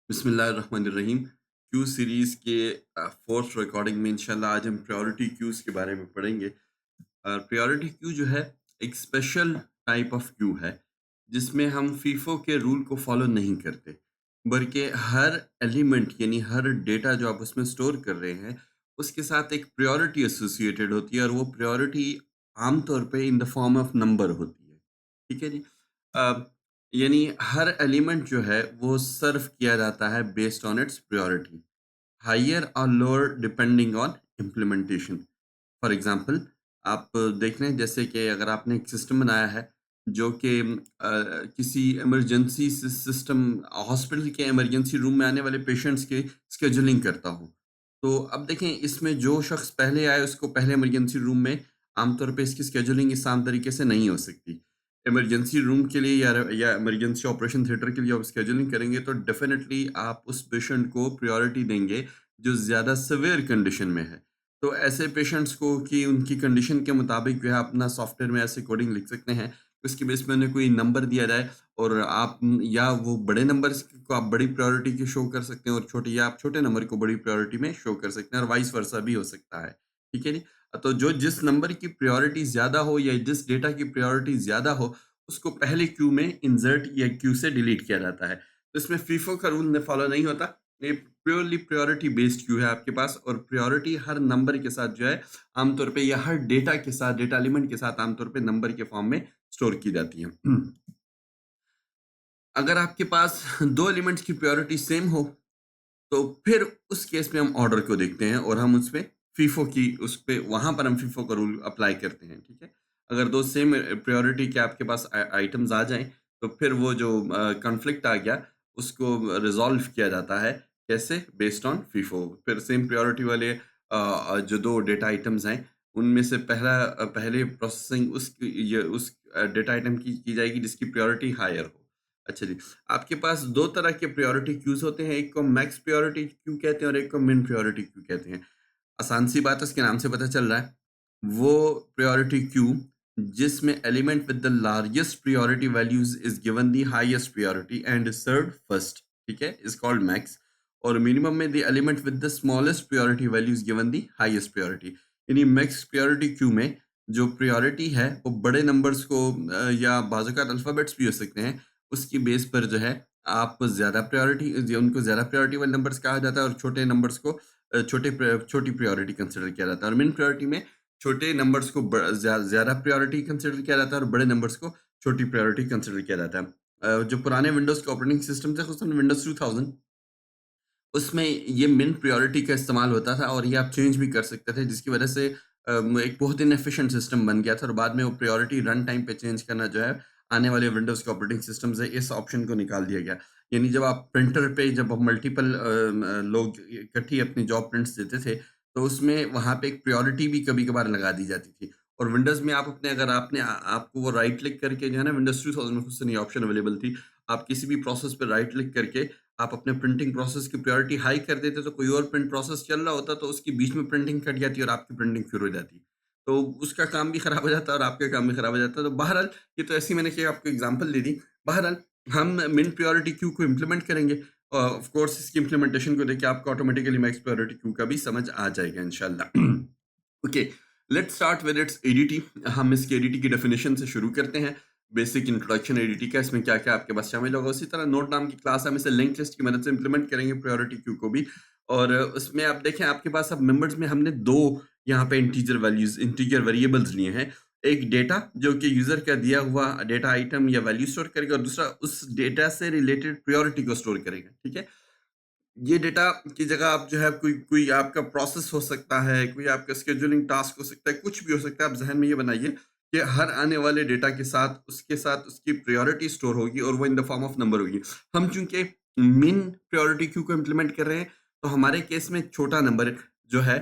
बिस्मिल्लाहिर्रहमानिर्रहीम। Q series के fourth recording में इंशाल्लाह आज हम प्रायोरिटी क्यूज़ के बारे में पढ़ेंगे। प्रायोरिटी क्यू जो है एक स्पेशल टाइप ऑफ क्यू है, जिसमें हम फीफो के रूल को फॉलो नहीं करते, बल्कि हर एलिमेंट यानी हर डेटा जो आप उसमें स्टोर कर रहे हैं, उसके साथ एक प्रायोरिटी एसोसिएटेड होती है और वो प्रायोरिटी आमतौर पे in the form of number होती है। ठीक है जी? अ, यानी हर एलिमेंट जो है वो सर्व किया जाता है based on its priority, higher और lower depending on implementation. For example, आप देख रहे हैं जैसे कि अगर आपने एक सिस्टम बनाया है जो कि किसी इमरजेंसी सिस्टम हॉस्पिटल के इमरजेंसी रूम में आने वाले पेशेंट्स की स्केजुलिंग करता हो। तो अब देखें, इसमें जो शख्स पहले आए उसको पहले इमरजेंसी रूम में आमतौर पे इसकी स्केजुलिंग आसान तरीके से नहीं हो सकती। इमरजेंसी रूम के लिए या इमरजेंसी ऑपरेशन थिएटर के लिए आप स्केजुलिंग करेंगे तो डेफिनिटली आप उस पेशेंट को प्रायोरिटी देंगे जो ज़्यादा सिवियर कंडीशन में है। तो ऐसे पेशेंट्स को कि उनकी कंडीशन के मुताबिक जो है अपना सॉफ्टवेयर में ऐसे कोडिंग लिख सकते हैं, उसके बेस पे उन्हें कोई नंबर दिया जाए और आप या वो बड़े नंबर्स को आप बड़ी प्रायोरिटी की शो कर सकते हैं और छोटे या आप छोटे नंबर को बड़ी प्रायोरिटी में शो कर सकते हैं और वाइस वर्सा भी हो सकता है। ठीक है जी? तो जो जिस नंबर की प्रायोरिटी ज़्यादा हो या जिस डेटा की प्रायोरिटी ज़्यादा हो, उसको पहले क्यू में इंसर्ट या क्यू से डिलीट किया जाता है। तो इसमें फीफो का रूल फॉलो नहीं होता। ये प्योरली प्रायोरिटी बेस्ड क्यू है आपके पास और प्रायोरिटी हर नंबर के साथ जो है आमतौर पे या हर डेटा के साथ, डेटा एलिमेंट के साथ आमतौर पे नंबर के फॉर्म में स्टोर की जाती है। अगर आपके पास 2 एलिमेंट्स की प्रायोरिटी सेम हो, तो फिर उस केस में हम ऑर्डर को देखते हैं और हम उसपे फीफो की उस पे वहाँ पर हम फीफो का रूल अप्लाई करते हैं, ठीक है? अगर 2 सेम प्रायोरिटी के आपके पास आइटम्स आ जाएँ, तो फिर वो जो कॉन्फ्लिक्ट आ गया, उसको रिज़ॉल्व किया जाता है। कैसे? Based on FIFO. फिर सेम प्रायोरिटी वाले जो 2 डेटा आइटम्स हैं, उनमें से पहले प्रोसेसिंग उस डेटा आइटम की जाएगी जिसकी प्रायोरिटी हायर हो। अच्छा जी। आपके पास 2 तरह के प्रायोरिटी क्यूज़ होते हैं, एक को मैक्स प्रायोरिटी क्यू कहते हैं और एक को मिन प्रायोरिटी क्यू कहते हैं। आसान सी बात है, इसके नाम से पता चल रहा है। वो प्रायोरिटी क्यू जिसमें element with the largest priority values is given the highest priority and is served first, ठीक है? Is called max. और मिनिमम में the element with the smallest priority value is given the highest priority. यानी max priority queue में जो priority है वो बड़े नंबर्स को या बाज़ औक़ात अल्फ़ाबेट्स भी हो सकते हैं, उसकी बेस पर जो है आप ज़्यादा प्रायोरिटी उनको ज़्यादा प्रायोरिटी वाले नंबर्स कहा जाता है और छोटे नंबर्स को छोटी प्रायोरिटी कंसिडर किया जाता है और मिन प्रायोरिटी में छोटे नंबर्स को ज़्यादा प्रायोरिटी कंसिडर किया जाता है और बड़े नंबर्स को छोटी प्रायोरिटी कंसिडर किया जाता है। जो पुराने विंडोज़ के ऑपरेटिंग सिस्टम थे, खुसूसन विंडोज़ 2000, उसमें ये मिन प्रायोरिटी का इस्तेमाल होता था और ये आप चेंज भी कर सकते थे, जिसकी वजह से एक बहुत इनएफिशिएंट सिस्टम बन गया था और बाद में वो प्रायोरिटी रन टाइम पे चेंज करना जो है, आने वाले विंडोज़ के ऑपरेटिंग सिस्टम से इस ऑप्शन को निकाल दिया गया। यानी जब आप प्रिंटर पे जब आप मल्टीपल लोग इकट्ठी अपनी जॉब प्रिंट्स देते थे, तो उसमें वहाँ पे एक प्रायोरिटी भी कभी-कभार लगा दी जाती थी। और विंडोज़ में आप अपने अगर आपने आपको वो राइट क्लिक करके जो है ना, विंडोज़ 2000 में खुद से ये ऑप्शन अवेलेबल थी। आप किसी भी प्रोसेस पे राइट क्लिक करके आप अपने प्रिंटिंग प्रोसेस की प्रायोरिटी हाई कर देते तो कोई और प्रिंट प्रोसेस चल रहा होता तो उसके बीच में प्रिंटिंग कट जाती और आपकी प्रिंटिंग शुरू हो जाती। तो उसका काम भी खराब हो जाता और आपका काम भी खराब हो जाता। तो बहरहाल ये तो ऐसी मैंने कि आपको एग्ज़ाम्पल दे दी। बहरहाल हम मिन प्रायोरिटी क्यू को इम्प्लीमेंट करेंगे। ऑफ कोर्स इसकी इम्प्लीमेंटेशन को देख के आपको ऑटोमेटिकली मैक्स प्रायोरिटी क्यू का भी समझ आ जाएगा इंशाल्लाह। Okay, let's start with its ADT. हम इसकी एडीटी की डेफिनेशन से शुरू करते हैं। बेसिक इंट्रोडक्शन एडीटी का, इसमें क्या-क्या आपके पास शामिल होगा। उसी तरह नोड नाम की क्लास हम इसे लिंक लिस्ट की मदद से इंप्लीमेंट करेंगे प्रायोरिटी क्यू को भी। और उसमें आप देखें आपके पास अब मेंबर्स में हमने 2 यहाँ पे इंटीजर वेरिएबल्स लिए हैं। एक डेटा जो कि यूज़र का दिया हुआ डेटा आइटम या वैल्यू स्टोर करेगा और दूसरा उस डेटा से रिलेटेड प्रायोरिटी को स्टोर करेगा, ठीक है? ये डेटा की जगह आप जो है कोई कोई आपका प्रोसेस हो सकता है, कोई आपका शेड्यूलिंग टास्क हो सकता है, कुछ भी हो सकता है। आप ज़हन में ये बनाइए कि हर आने वाले डेटा के साथ उसके साथ उसकी प्रायोरिटी स्टोर होगी और वो in the form of number होगी। हम चूँकि मिन प्रायोरिटी क्यू को इम्प्लीमेंट कर रहे हैं, तो हमारे केस में छोटा नंबर जो है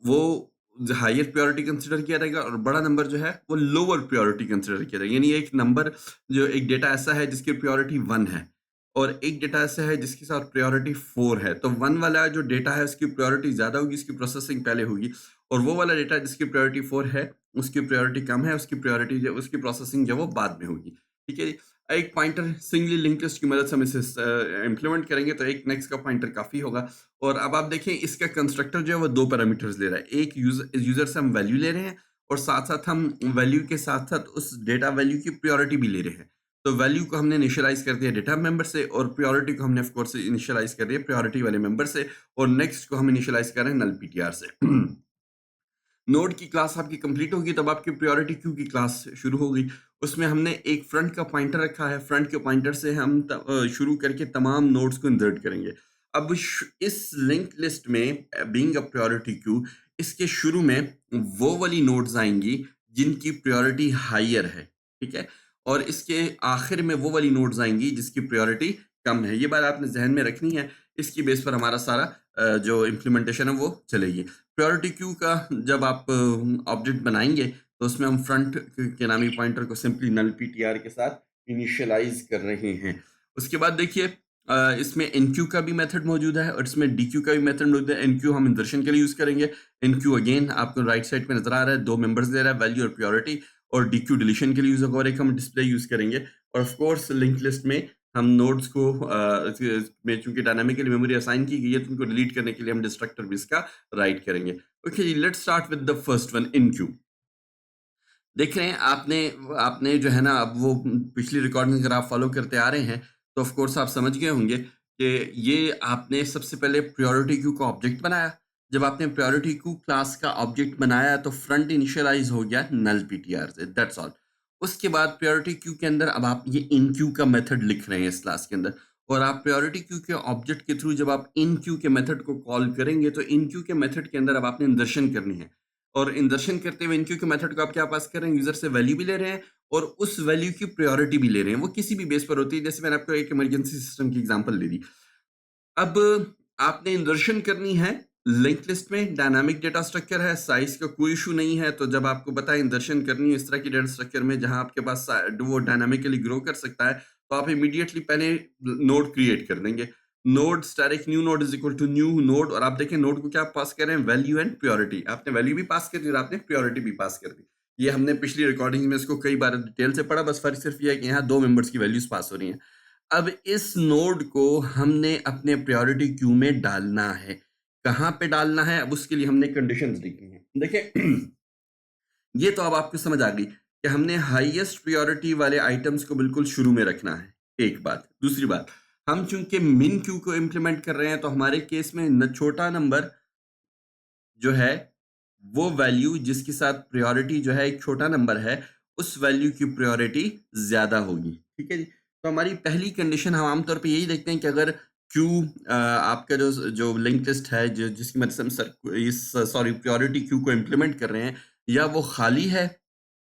वो हायर प्रायोरिटी कंसिडर किया जाएगा और बड़ा नंबर जो है वो लोअर प्रायोरिटी कंसिडर किया जाएगा। यानी एक नंबर जो एक डेटा ऐसा है जिसकी प्रायोरिटी 1 है और एक डेटा ऐसा है जिसके साथ प्रायोरिटी 4 है, तो 1 वाला जो डेटा है उसकी प्रायोरिटी ज़्यादा होगी, उसकी प्रोसेसिंग पहले होगी और वो वाला डेटा जिसकी प्रायोरिटी 4 है, उसकी प्रायोरिटी कम है, उसकी प्रोसेसिंग जो है वो बाद में होगी। ठीक है जी? एक पॉइंटर सिंगली लिंक्ड लिस्ट की मदद से हम इसे इम्प्लीमेंट करेंगे तो एक नेक्स्ट का पॉइंटर काफ़ी होगा। और अब आप देखें इसका कंस्ट्रक्टर जो है वो 2 पैरामीटर्स ले रहा है। एक यूज़र से हम वैल्यू ले रहे हैं और साथ-साथ हम वैल्यू के साथ-साथ उस डेटा वैल्यू की प्रायोरिटी भी ले रहे हैं। तो वैल्यू को हमने इनिशियलाइज़ कर दिया डेटा मेंबर से और प्रायोरिटी को हमने ऑफ कोर्स इनिशियलाइज़ कर दिया प्रायोरिटी वाले मेंबर से और नेक्स्ट को हम इनिशियलाइज़ कर रहे हैं नल पीटीआर से। नोड की क्लास आपकी कंप्लीट होगी तब आपकी प्रायोरिटी क्यू की क्लास शुरू होगी। उसमें हमने एक फ्रंट का पॉइंटर रखा है, फ्रंट के पॉइंटर से हम शुरू करके तमाम नोड्स को इंसर्ट करेंगे। अब इस लिंक लिस्ट में बीइंग अ प्रायोरिटी क्यू इसके शुरू में वो वाली नोड्स आएंगी जिनकी प्रायोरिटी हायर है, ठीक है? और इसके आखिर में वो वाली नोड्स आएंगी जिसकी प्रायोरिटी कम है। ये बात आपने ज़हन में रखनी है, इसकी बेस पर हमारा सारा जो इम्प्लीमेंटेशन है वो चलेगी। प्रायोरिटी क्यू का जब आप ऑब्जेक्ट बनाएंगे तो उसमें हम फ्रंट के नामी पॉइंटर को सिंपली नल पीटीआर के साथ इनिशियलाइज कर रहे हैं। उसके बाद देखिए इसमें एनक्यू का भी मेथड मौजूद है और इसमें डीक्यू का भी मेथड मौजूद है। एनक्यू हम इंसर्शन के लिए यूज करेंगे। एनक्यू अगेन आपको राइट साइड पे नजर आ रहा है, 2 मेंबर्स दे रहा है, वैल्यू और प्रायोरिटी। और डीक्यू डिलीशन के लिए यूज होगा और एक हम डिस्प्ले यूज करेंगे। और ऑफ कोर्स लिंक लिस्ट में हम नोड्स को में चूंकि डायनामिकली मेमोरी असाइन की गई है तो उनको डिलीट करने के लिए हम डिस्ट्रक्टर भी इसका राइट करेंगे। ओके जी, let's start with the first one, enqueue. देख रहे हैं आपने आपने जो है ना, अब वो पिछली रिकॉर्डिंग अगर आप फॉलो करते आ रहे हैं तो ऑफ कोर्स आप समझ गए होंगे कि ये आपने सबसे पहले प्रायोरिटी क्यू का ऑब्जेक्ट बनाया। जब आपने प्रायोरिटी क्यू क्लास का ऑब्जेक्ट बनाया तो फ्रंट इनिशियलाइज हो गया नल पीटीआर से, दैट्स ऑल। उसके बाद प्रायोरिटी क्यू के अंदर अब आप ये इन क्यू का मेथड लिख रहे हैं इस क्लास के अंदर। और आप प्रायोरिटी क्यू के ऑब्जेक्ट के थ्रू जब आप इन क्यू के मेथड को कॉल करेंगे तो इन क्यू के मेथड के अंदर अब आपने इंदर्शन करनी है। और इंदर्शन करते हुए इनक्यू के मेथड को आप क्या पास कर रहे हैं, यूजर से वैल्यू भी ले रहे हैं और उस वैल्यू की प्रायोरिटी भी ले रहे हैं। वो किसी भी बेस पर होती है, जैसे मैंने आपको एक इमरजेंसी सिस्टम की एग्जांपल दे दी। अब आपने इंसर्शन करनी है लिंक लिस्ट में, डायनामिक डेटा स्ट्रक्चर है, साइज का कोई इशू नहीं है। तो जब आपको बताए इंसर्शन करनी है इस तरह की डेटा स्ट्रक्चर में जहां आपके पास वो डायनामिकली ग्रो कर सकता है तो आप इमीडिएटली पहले नोड क्रिएट कर देंगे। Node static new node is equal to new node. और आप देखें नोड को क्या पास कर रहे हैं, वैल्यू एंड प्योरिटी। आपने वैल्यू भी पास कर दी और आपने प्योरिटी भी पास कर दी। ये हमने पिछली रिकॉर्डिंग में इसको कई बार डिटेल से पढ़ा, बस फर्क सिर्फ ये है कि यहाँ 2 मेंबर्स की वैल्यूज पास हो रही हैं। अब इस नोड को हमने अपने प्रायोरिटी क्यू में डालना है। कहाँ पे डालना है, अब उसके लिए हमने कंडीशंस लिखी हैं। देखिए ये तो अब आपको समझ आ गई कि हमने हाईएस्ट प्रायोरिटी वाले आइटम्स को बिल्कुल शुरू में रखना है, एक बात। दूसरी बात, हम चूंकि मिन क्यू को इम्प्लीमेंट कर रहे हैं तो हमारे केस में छोटा नंबर जो है वो वैल्यू जिसके साथ प्रायोरिटी जो है एक छोटा नंबर है उस वैल्यू की प्रायोरिटी ज्यादा होगी, ठीक है जी। तो हमारी पहली कंडीशन हम आमतौर पे यही देखते हैं कि अगर क्यू आपका जो जो लिंक लिस्ट है जो जिसकी मदद से हम इस प्रायोरिटी क्यू को इम्प्लीमेंट कर रहे हैं, या वो खाली है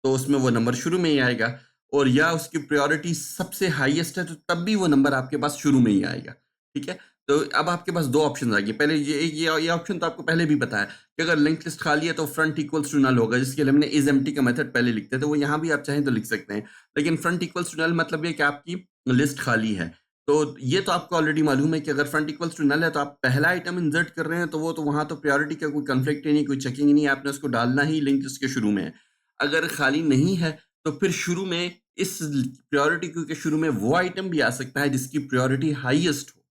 तो उसमें वो नंबर शुरू में ही आएगा, और या उसकी प्रायोरिटी सबसे हाईएस्ट है तो तब भी वो नंबर आपके पास शुरू में ही आएगा, ठीक है। तो अब आपके पास 2 ऑप्शन आ गए। पहले ये ऑप्शन तो आपको पहले भी पता है कि अगर लिंक लिस्ट खाली है तो फ्रंट इक्वल्स टू नल होगा, जिसके लिए हमने इज एम्प्टी का मेथड पहले लिखते थे, वो यहाँ भी आप चाहें तो लिख सकते हैं। लेकिन फ्रंट इक्वल्स टू नल मतलब ये कि आपकी लिस्ट खाली है। तो ये तो आपको ऑलरेडी मालूम है कि अगर फ्रंट इक्वल्स टू नल है तो आप पहला आइटम इंसर्ट कर रहे हैं तो वो तो वहां तो प्रायोरिटी का कोई कंफ्लिक्ट ही नहीं, कोई चेकिंग ही नहीं, आपने उसको डालना ही लिंक लिस्ट के शुरू में है। अगर खाली नहीं है तो फिर शुरू में इस प्रायोरिटी क्यू के शुरू में वो आइटम भी आ सकता है जिसकी प्रायोरिटी हाईएस्ट हो,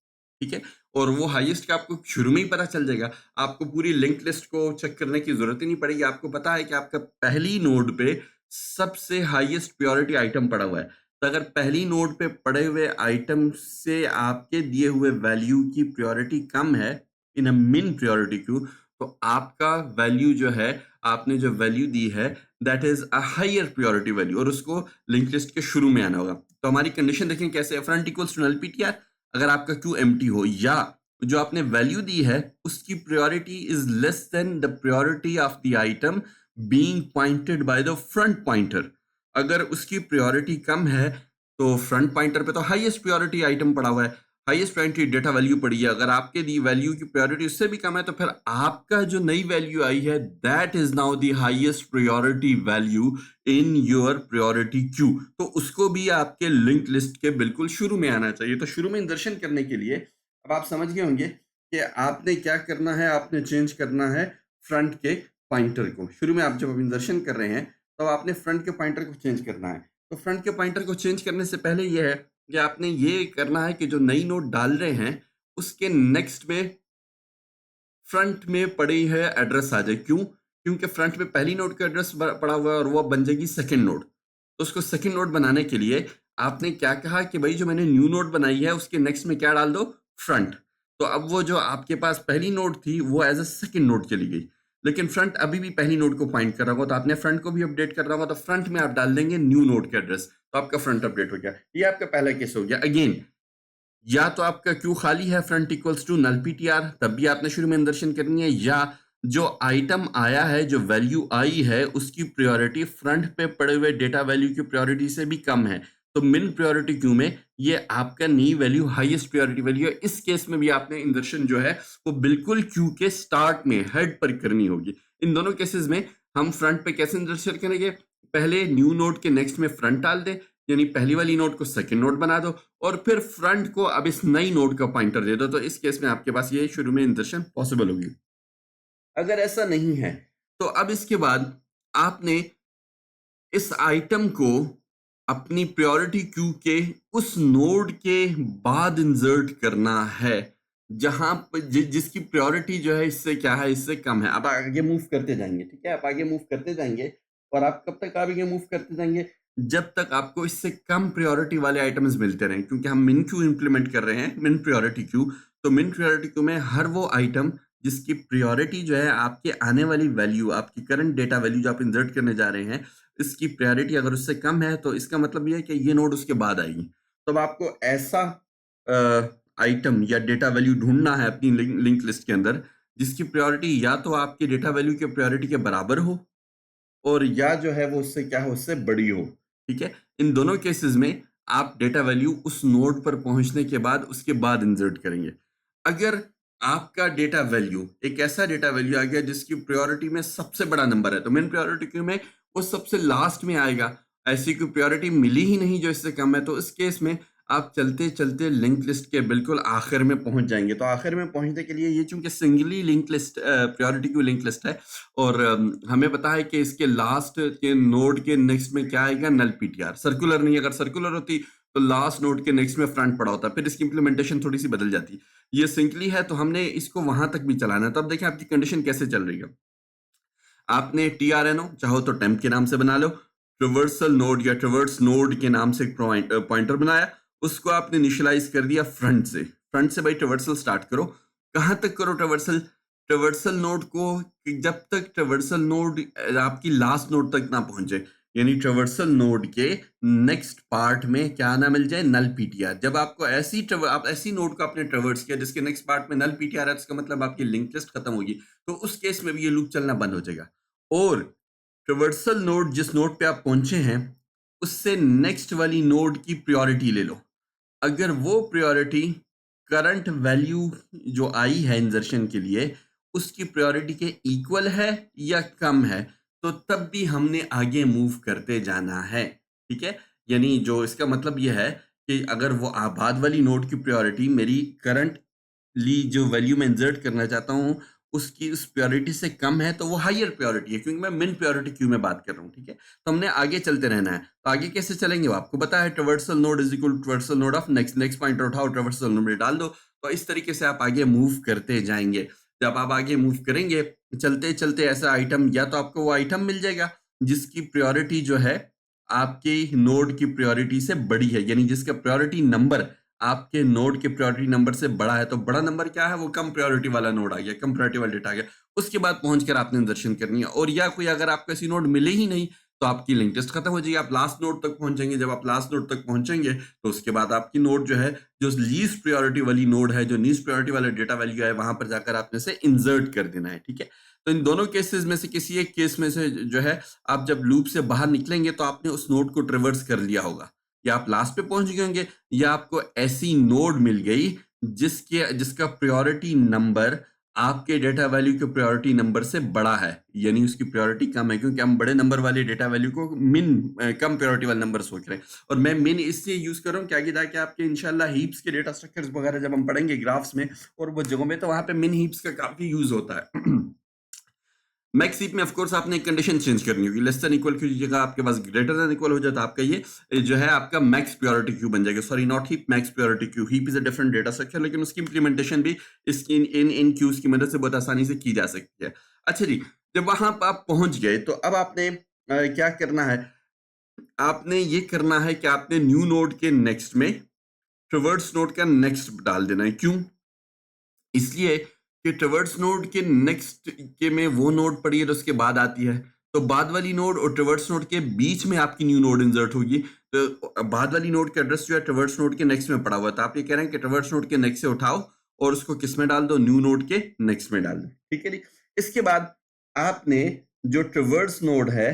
ठीक है। और वो हाईएस्ट का आपको शुरू में ही पता चल जाएगा। आपको पूरी लिंक लिस्ट को चेक करने की जरूरत ही नहीं पड़ेगी। आपको पता है कि आपका पहली नोड पे सबसे हाईएस्ट प्रायोरिटी आइटम पड़ा हुआ है। तो अगर पहली नोड पे पड़े हुए आइटम से आपके दिए हुए वैल्यू की प्रायोरिटी कम है इन अ मिन प्रायोरिटी क्यू, तो आपका वैल्यू जो है, आपने जो वैल्यू दी है that is a higher priority value और उसको लिंक लिस्ट के शुरू में आना होगा। तो हमारी कंडीशन देखें कैसे है, front equals to null PTR अगर आपका क्यू एम्प्टी हो या जो आपने वैल्यू दी है उसकी priority is less than the priority of the item being pointed by the front pointer. अगर उसकी प्रायोरिटी कम है तो फ्रंट पॉइंटर पे तो हाईएस्ट प्रायोरिटी आइटम पड़ा हुआ है, हाईएस्ट प्रायोरिटी डेटा वैल्यू पड़ी है। अगर आपके दी वैल्यू की प्रायोरिटी उससे भी कम है तो फिर आपका जो नई वैल्यू आई है that is now the highest priority value in your priority queue. तो उसको भी आपके लिंक लिस्ट के बिल्कुल शुरू में आना चाहिए। तो शुरू में इंदर्शन करने के लिए अब आप समझ गए होंगे कि आपने क्या करना है, आपने चेंज करना है फ्रंट के पॉइंटर को। शुरू में आप जब इंदर्शन कर रहे हैं तो आपने फ्रंट के पॉइंटर को चेंज करना है। तो फ्रंट के पॉइंटर को चेंज करने से पहले ये है कि आपने ये करना है कि जो नई नोट डाल रहे हैं, उसके नेक्स्ट में फ्रंट में पड़ी है एड्रेस आ जाए। क्यों? क्योंकि फ्रंट में पहली नोड का एड्रेस पड़ा हुआ है और वो बन जाएगी सेकंड नोड। तो उसको सेकंड नोड बनाने के लिए आपने क्या कहा कि भाई जो मैंने न्यू नोड बनाई है उसके नेक्स्ट में क्या डाल दो? फ्रंट। तो अब वो जो आपके पास पहली नोड थी वो एज अ सेकंड नोड चली गई, लेकिन फ्रंट अभी भी पहली नोड को पॉइंट कर रहा होगा, तो आपने फ्रंट को भी अपडेट करना होगा, तो फ्रंट में आप डाल देंगे न्यू नोड का एड्रेस, तो आपका फ्रंट अपडेट हो गया। ये आपका पहला केस हो गया। अगेन, या तो आपका क्यू खाली है front equals to null PTR, तब भी आपने शुरू में इंदर्शन करनी है, या जो आइटम आया है, जो वैल्यू आई है, उसकी प्रायोरिटी फ्रंट पे पड़े हुए डेटा वैल्यू की प्रायोरिटी से भी कम है, तो मिन प्रायोरिटी क्यू में ये आपका नई वैल्यू हाईएस्ट प्रायोरिटी वैल्यू है। इस केस में भी आपने इंदर्शन जो है वो बिल्कुल क्यू के स्टार्ट में हेड पर करनी होगी। इन दोनों केसेस में हम फ्रंट पे कैसे इंदर्शन करेंगे? पहले न्यू नोड के नेक्स्ट में फ्रंट डाल दें, यानी पहली वाली नोड को सेकंड नोड बना दो, और फिर फ्रंट को अब इस नई नोड का पॉइंटर दे दो, तो इस केस में आपके पास ये शुरू में इंसर्शन पॉसिबल होगी। अगर ऐसा नहीं है तो अब इसके बाद आपने इस आइटम को अपनी प्रायोरिटी क्यू के उस नोड के बाद इंसर्ट करना है जहां पर जिसकी प्रायोरिटी जो है इससे क्या है, इससे कम है। अब आगे मूव करते जाएंगे, ठीक है, आप आगे मूव करते जाएंगे, और आप कब तक आगे मूव करते जाएंगे? जब तक आपको इससे कम प्रायोरिटी वाले आइटम्स मिलते रहें, क्योंकि हम मिन क्यू इंप्लीमेंट कर रहे हैं, मिन प्रायोरिटी क्यू। तो मिन प्रायोरिटी क्यू में हर वो आइटम जिसकी प्रायोरिटी जो है आपके आने वाली वैल्यू, आपकी करंट डेटा वैल्यू जो आप इंसर्ट करने जा रहे हैं, इसकी प्रायोरिटी अगर उससे कम है, तो इसका मतलब ये है कि ये नोड उसके बाद आएगी। तो अब आपको ऐसा आइटम या डेटा वैल्यू ढूंढना है अपनी लिंक लिस्ट के अंदर जिसकी प्रायोरिटी या तो आपके डेटा वैल्यू के प्रायोरिटी के बराबर हो, और या जो है वो उससे क्या हो, उससे बड़ी हो। ठीक है, इन दोनों केसेस में आप डेटा वैल्यू उस नोड पर पहुंचने के बाद उसके बाद इंसर्ट करेंगे। अगर आपका डेटा वैल्यू एक ऐसा डेटा वैल्यू आ गया जिसकी प्रायोरिटी में सबसे बड़ा नंबर है, तो मेन प्रायोरिटी क्यू में वो सबसे लास्ट में आएगा। ऐसी कोई प्रायोरिटी मिली ही नहीं जो इससे कम है, तो इस केस में आप चलते चलते लिंक लिस्ट के बिल्कुल आखिर में पहुंच जाएंगे। तो आखिर में पहुंचने के लिए ये चूंकि singly link list priority queue link list है, और हमें पता है कि इसके लास्ट के नोड के नेक्स्ट में क्या आएगा, नल पीटीआर। सर्कुलर नहीं, अगर सर्कुलर होती तो लास्ट नोड के नेक्स्ट में फ्रंट पड़ा होता, फिर इसकी इंप्लीमेंटेशन थोड़ी सी बदल जाती। ये सिंगली है तो हमने इसको वहां तक भी चलाना है। तो अब देखिए आपकी कंडीशन कैसे चल रही है। आपने टीआरएनओ चाहो तो टेम्प के नाम से बना लो, ट्रिवर्सल नोड या ट्रिवर्स नोड के नाम से एक पॉइंटर बनाया, उसको आपने इनिशियलाइज कर दिया फ्रंट से। फ्रंट से भाई ट्रिवर्सल स्टार्ट करो। कहां तक करो ट्रिवर्सल? ट्रिवर्सल नोड को जब तक ट्रिवर्सल नोड आपकी लास्ट नोड तक ना पहुंचे, यानी ट्रिवर्सल नोड के नेक्स्ट पार्ट में क्या ना मिल जाए, नल पीटीआर। जब आपको आप ऐसी नोड को आपने ट्रिवर्स किया जिसके नेक्स्ट पार्ट में नल पीटीआर है, इसका मतलब आपकी लिंक लिस्ट खत्म होगी, तो उस केस में भी ये लूप चलना बंद हो जाएगा। और ट्रिवर्सल नोड जिस नोड पे आप पहुंचे हैं उससे नेक्स्ट वाली नोड की प्रायोरिटी ले लो। अगर वो प्रायोरिटी करंट वैल्यू जो आई है इंसर्शन के लिए उसकी प्रायोरिटी के इक्वल है या कम है, तो तब भी हमने आगे मूव करते जाना है। ठीक है, यानी जो इसका मतलब यह है कि अगर वो आबाद वाली नोड की प्रायोरिटी मेरी करंट ली जो वैल्यू मैं इंसर्ट करना चाहता हूँ उसकी उस प्रायोरिटी से कम है, तो वो हायर प्रायोरिटी है, क्योंकि मैं मिन प्रायोरिटी क्यू में बात कर रहा हूँ। ठीक है, तो हमने आगे चलते रहना है। तो आगे कैसे चलेंगे वो आपको पता है, traversal node is equal to traversal node of next, next pointer उठाओ ट्रावर्सल नोड में डाल दो। तो इस तरीके से आप आगे मूव करते जाएंगे। जब आप आगे मूव करेंगे चलते चलते ऐसा आइटम, या तो आपको वो आइटम मिल जाएगा जिसकी प्रायोरिटी जो है आपके नोड की प्रायोरिटी से बड़ी है, यानी जिसका प्रायोरिटी नंबर आपके नोड के प्रायोरिटी नंबर से बड़ा है। तो बड़ा नंबर क्या है, वो कम प्रायोरिटी वाला नोड आ गया, कम प्रायोरिटी वाला डेटा आ गया। उसके बाद पहुंचकर आपने इंसर्शन करनी है। और या कोई अगर आपको ऐसी नोड मिले ही नहीं तो आपकी लिंक लिस्ट खत्म हो जाएगी, आप लास्ट नोड तक पहुंचेंगे। जब आप लास्ट नोड तक पहुंचेंगे तो उसके बाद आपकी नोड जो है, जो लीस्ट प्रायोरिटी वाली नोड है, जो लीस्ट प्रायोरिटी वाला डेटा वैल्यू है, वहां पर जाकर आपने से इंसर्ट कर देना है। ठीक है, तो इन दोनों केसेस में से किसी एक केस में से जो है, आप जब लूप से बाहर निकलेंगे तो आपने उस नोड को ट्रिवर्स कर लिया होगा, या आप लास्ट पे पहुंच गए होंगे, या आपको ऐसी नोड मिल गई जिसका प्रायोरिटी नंबर आपके डेटा वैल्यू के प्रायोरिटी नंबर से बड़ा है, यानी उसकी प्रायोरिटी कम है, क्योंकि हम बड़े नंबर वाले डेटा वैल्यू को कम प्रायोरिटी वाले नंबर सोच रहे हैं। और मैं मिन इसलिए यूज कर रहा हूँ कि आगे जाके आपके इंशाल्लाह हीप्स के डेटा स्ट्रक्चर्स वगैरह जब हम पढ़ेंगे ग्राफ्स में और वो जगहों में, तो वहां पे मिन हीप्स का काफी यूज होता है। मैक्स हीप में ऑफ कोर्स आपने एक कंडीशन चेंज करनी होगी, लेस देन इक्वल की जगह आपके पास ग्रेटर देन इक्वल हो जाए तो आपका ये जो है आपका मैक्स प्योरिटी क्यू बन जाएगा। Sorry, not heap, max purity Q. Heap is a different data structure, लेकिन उसकी इंप्लीमेंटेशन भी इसकी इन क्यूज की मदद से बहुत आसानी से की जा सकती है। अच्छा जी, जब वहां पर आप पहुंच गए तो अब आपने क्या करना है? आपने ये करना है कि आपने न्यू नोड के नेक्स्ट में ट्रवर्स नोड का नेक्स्ट डाल देना है। क्यों? इसलिए कि ट्रवर्स नोड के नेक्स्ट के में वो नोड पड़ी है तो उसके बाद आती है, तो बाद वाली नोड और ट्रवर्स नोड के बीच में आपकी न्यू नोड इंसर्ट होगी। तो बाद वाली नोड का एड्रेस जो है ट्रवर्स नोड के नेक्स्ट में पड़ा हुआ था, आप ये कह रहे हैं कि ट्रवर्स नोड के नेक्स्ट से उठाओ और उसको किस में डाल दो? न्यू नोड के नेक्स्ट में डाल दो। ठीक है जी। इसके बाद आपने जो ट्रवर्स नोड है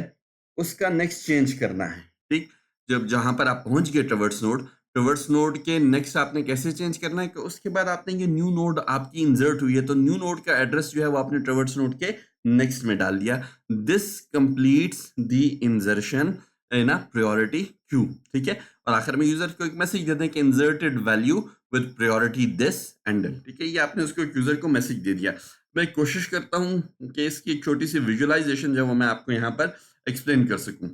उसका नेक्स्ट चेंज करना है। ठीक, जब जहां पर आप पहुंच गए ट्रवर्स नोड के नेक्स्ट आपने कैसे चेंज करना है कि उसके बाद आपने ये न्यू नोड आपकी इंसर्ट हुई है तो न्यू नोड का एड्रेस जो है वो आपने ट्रवर्स नोड के नेक्स्ट में डाल दिया। This completes the insertion in a priority queue. ठीक है, और आखिर में यूजर को एक मैसेज देते हैं कि inserted value with priority this and. ठीक है, ये आपने उसको यूजर को मैसेज दे दिया। मैं कोशिश करता हूं कि इसकी एक छोटी सी विजुअलाइजेशन जो है वो मैं आपको यहाँ पर एक्सप्लेन कर सकूं।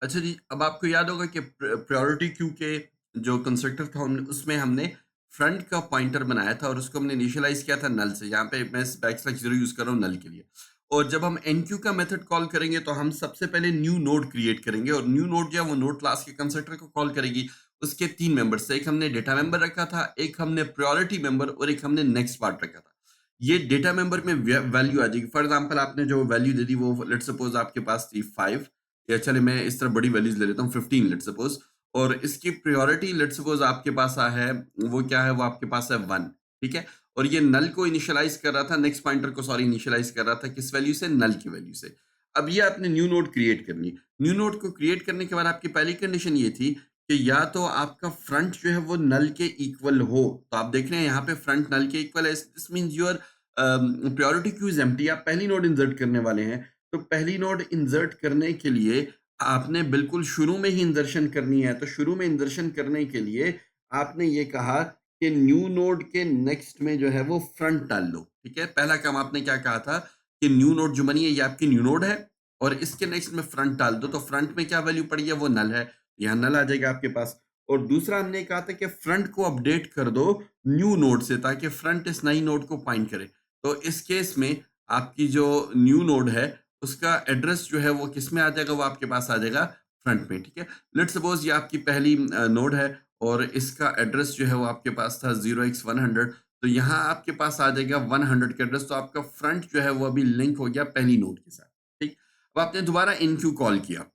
अच्छा जी, अब आपको याद होगा कि प्रायोरिटी क्यू के जो कंस्ट्रक्टर था उसमें हमने फ्रंट का पॉइंटर बनाया था और उसको हमने इनिशियलाइज किया था नल से। यहाँ पे मैं बैकस्लैश 0 यूज कर रहा हूँ नल के लिए। और जब हम एनक्यू का मेथड कॉल करेंगे तो हम सबसे पहले न्यू नोड क्रिएट करेंगे और न्यू नोड जो है वो नोड क्लास के कंस्ट्रक्टर को कॉल करेगी। उसके 3 मेंबर्स थे, एक हमने डेटा मेंबर रखा था, एक हमने प्रायोरिटी मेंबर और एक हमने नेक्स्ट पार्ट रखा था। ये डेटा मेंबर में वैल्यू आ जाएगी। फॉर एग्जाम्पल आपने जो वैल्यू दे दी वो लेट सपोज आपके पास थी 5, या चले मैं इस तरह बड़ी वैल्यूज ले लेता हूँ 15 लेट सपोज। और इसकी प्रायोरिटी लेट सपोज आपके पास है, वो क्या है, वो आपके पास है 1। ठीक है, और ये नल को इनिशियलाइज कर रहा था, नेक्स्ट पॉइंटर को सॉरी इनिशियलाइज कर रहा था किस वैल्यू से? नल की वैल्यू से। अब ये आपने न्यू नोड क्रिएट करनी। न्यू नोड को क्रिएट करने के बाद आपकी पहली कंडीशन ये थी कि या तो आपका फ्रंट जो है वो नल के इक्वल हो। तो आप देख रहे हैं यहाँ पे फ्रंट नल के इक्वल है, this means your priority queue is empty. आप पहली नोड इंसर्ट करने वाले हैं, तो पहली नोड इंसर्ट करने के लिए आपने बिल्कुल शुरू में ही इंसर्शन करनी है। तो शुरू में इंसर्शन करने के लिए आपने ये कहा कि न्यू नोड के नेक्स्ट में जो है वो फ्रंट डाल लो। ठीक है, पहला काम आपने क्या कहा था कि न्यू नोड जो बनी है ये आपकी न्यू नोड है और इसके नेक्स्ट में फ्रंट डाल दो। तो फ्रंट में क्या वैल्यू पड़ी है? वो नल है, यहाँ नल आ जाएगा आपके पास। और दूसरा हमने कहा था कि फ्रंट को अपडेट कर दो न्यू नोड से ताकि फ्रंट इस नई नोड को पॉइंट करे। तो इस केस में आपकी जो न्यू नोड है उसका एड्रेस जो है वो किस में आ जाएगा? वो आपके पास आ जाएगा फ्रंट में। ठीक है, लेट्स सपोज ये आपकी पहली नोड है और इसका एड्रेस जो है वो आपके पास था 0x100। तो यहाँ आपके पास आ जाएगा 100 का एड्रेस। तो आपका फ्रंट जो है वो अभी लिंक हो गया पहली नोड के साथ। ठीक, अब आपने दोबारा इनक्यू कॉल किया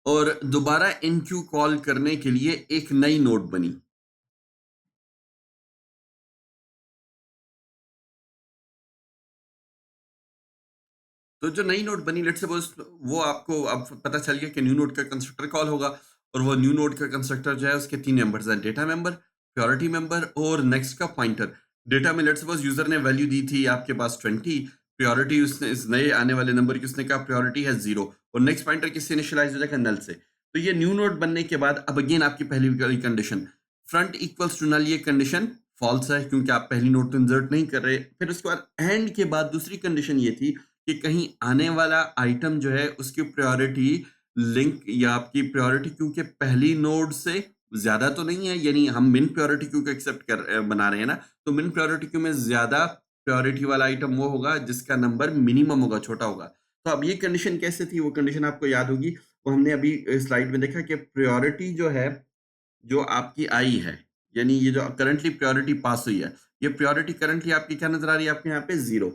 और दोबारा इनक्यू कॉल करने के लिए एक नई नोड बनी। तो जो नई नोड बनी लेट्स सपोज वो आपको अब पता चल गया कि न्यू नोड का कंस्ट्रक्टर कॉल होगा और वो न्यू नोड का कंस्ट्रक्टर जो है उसके 3 मेंबर्स हैं, डेटा मेंबर, प्रायोरिटी मेंबर और नेक्स्ट का पॉइंटर। डेटा में लेट्स सपोज यूजर ने वैल्यू दी थी आपके पास 20, प्रायोरिटी उसने इस नए आने वाले नंबर की उसने कहा प्रायोरिटी है 0 और नेक्स्ट पॉइंटर किससे इनिशियलाइज हो जाएगा? नल से। तो ये न्यू नोड बनने के बाद अब अगेन आपकी पहली वाली condition front equals to null, ये कंडीशन फॉल्स है क्योंकि आप पहली नोड तो इंसर्ट नहीं कर रहे। फिर उसके बाद एंड के बाद दूसरी कंडीशन ये थी कि कहीं आने वाला आइटम जो है उसकी प्रायोरिटी लिंक या आपकी प्रायोरिटी क्यू के पहली नोड से ज्यादा तो नहीं है, यानी हम मिन प्रायोरिटी क्यू को एक्सेप्ट बना रहे हैं ना, तो मिन प्रायोरिटी क्यू में ज्यादा प्रायोरिटी वाला आइटम वो होगा जिसका नंबर मिनिमम होगा, छोटा होगा। तो अब ये कंडीशन कैसे थी? वो कंडीशन आपको याद होगी, वो हमने अभी स्लाइड में देखा कि प्रायोरिटी जो है जो आपकी आई है, यानी ये जो करंटली प्रायोरिटी पास हुई है, ये प्रायोरिटी करंटली आपकी क्या नजर आ रही है? आपके यहाँ पे 0।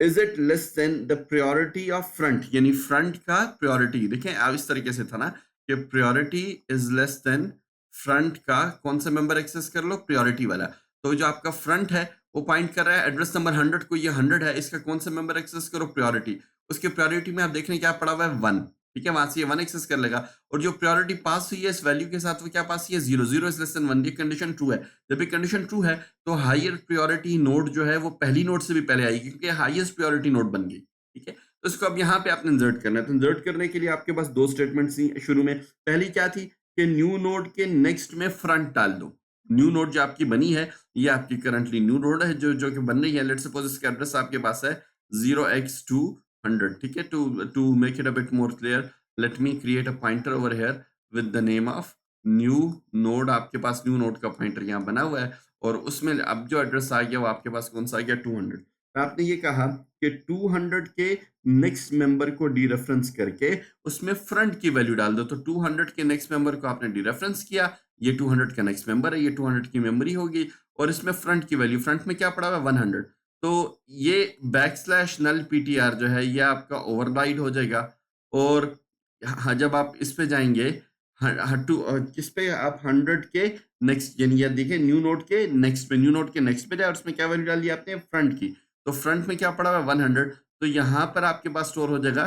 Is it less than the priority of front, यानी फ्रंट का प्रायोरिटी। देखें अब इस तरीके से था ना कि priority is less than front का कौन सा मेंबर एक्सेस कर लो? प्रायोरिटी वाला। तो जो आपका फ्रंट है वो पॉइंट कर रहा है एड्रेस नंबर 100 को, ये 100 है, इसका कौन सा मेंबर एक्सेस करो? प्रायोरिटी। उसके प्रायोरिटी में आप देख रहे हैं क्या पड़ा हुआ है? 1। ठीक है, वहां से ये 1 एक्सेस कर लेगा और जो प्रायोरिटी पास हुई है इस वैल्यू के साथ वो क्या पास हुई है? 0। 0 इज लेस देन 1, ये कंडीशन ट्रू है। जब ये कंडीशन ट्रू है तो हायर प्रायोरिटी नोड जो है वो पहली नोड से भी पहले आएगी क्योंकि हाईएस्ट प्रायोरिटी नोड बन गई। ठीक है, तो इसको अब यहाँ पे आपने इंसर्ट करना है। तो इंसर्ट करने के लिए आपके पास 2 स्टेटमेंट्स थी शुरू में। पहली क्या थी कि न्यू नोड के नेक्स्ट में फ्रंट डाल दो। न्यू नोड जो आपकी बनी है, ये आपकी करंटली न्यू नोड है जो कि बन रही है। लेट्स सपोज इसका एड्रेस आपके पास है 0x200, ठीक है। To make it a bit more clear, let me create a pointer over here with the name of new node. आपके पास न्यू नोड का पॉइंटर यहाँ बना हुआ है और उसमें अब जो एड्रेस आ गया वो आपके पास कौन सा आ गया, 200। आपने ये कहा कि 200 के नेक्स्ट मेंबर को डीरेफरेंस करके उसमें फ्रंट की वैल्यू डाल दो। तो 200 के नेक्स्ट मेंबर को आपने डीरेफरेंस किया, ये 200 का नेक्स्ट मेंबर है, ये 200 की मेमोरी होगी और इसमें फ्रंट की वैल्यू, फ्रंट में क्या पड़ा हुआ है 100। तो ये बैकस्लैश नल पीटीआर जो है ये आपका ओवरराइड हो जाएगा और हाँ, जब आप इस पे जाएंगे किस पे, आप 100 के नेक्स्ट, यानी ये देखिए न्यू नोड के नेक्स्ट पे, न्यू नोड के नेक्स्ट पे जाए और उसमें क्या वैल्यू डाली आपने, फ्रंट की। तो फ्रंट में क्या पड़ा हुआ है 100, तो यहाँ पर आपके पास स्टोर हो जाएगा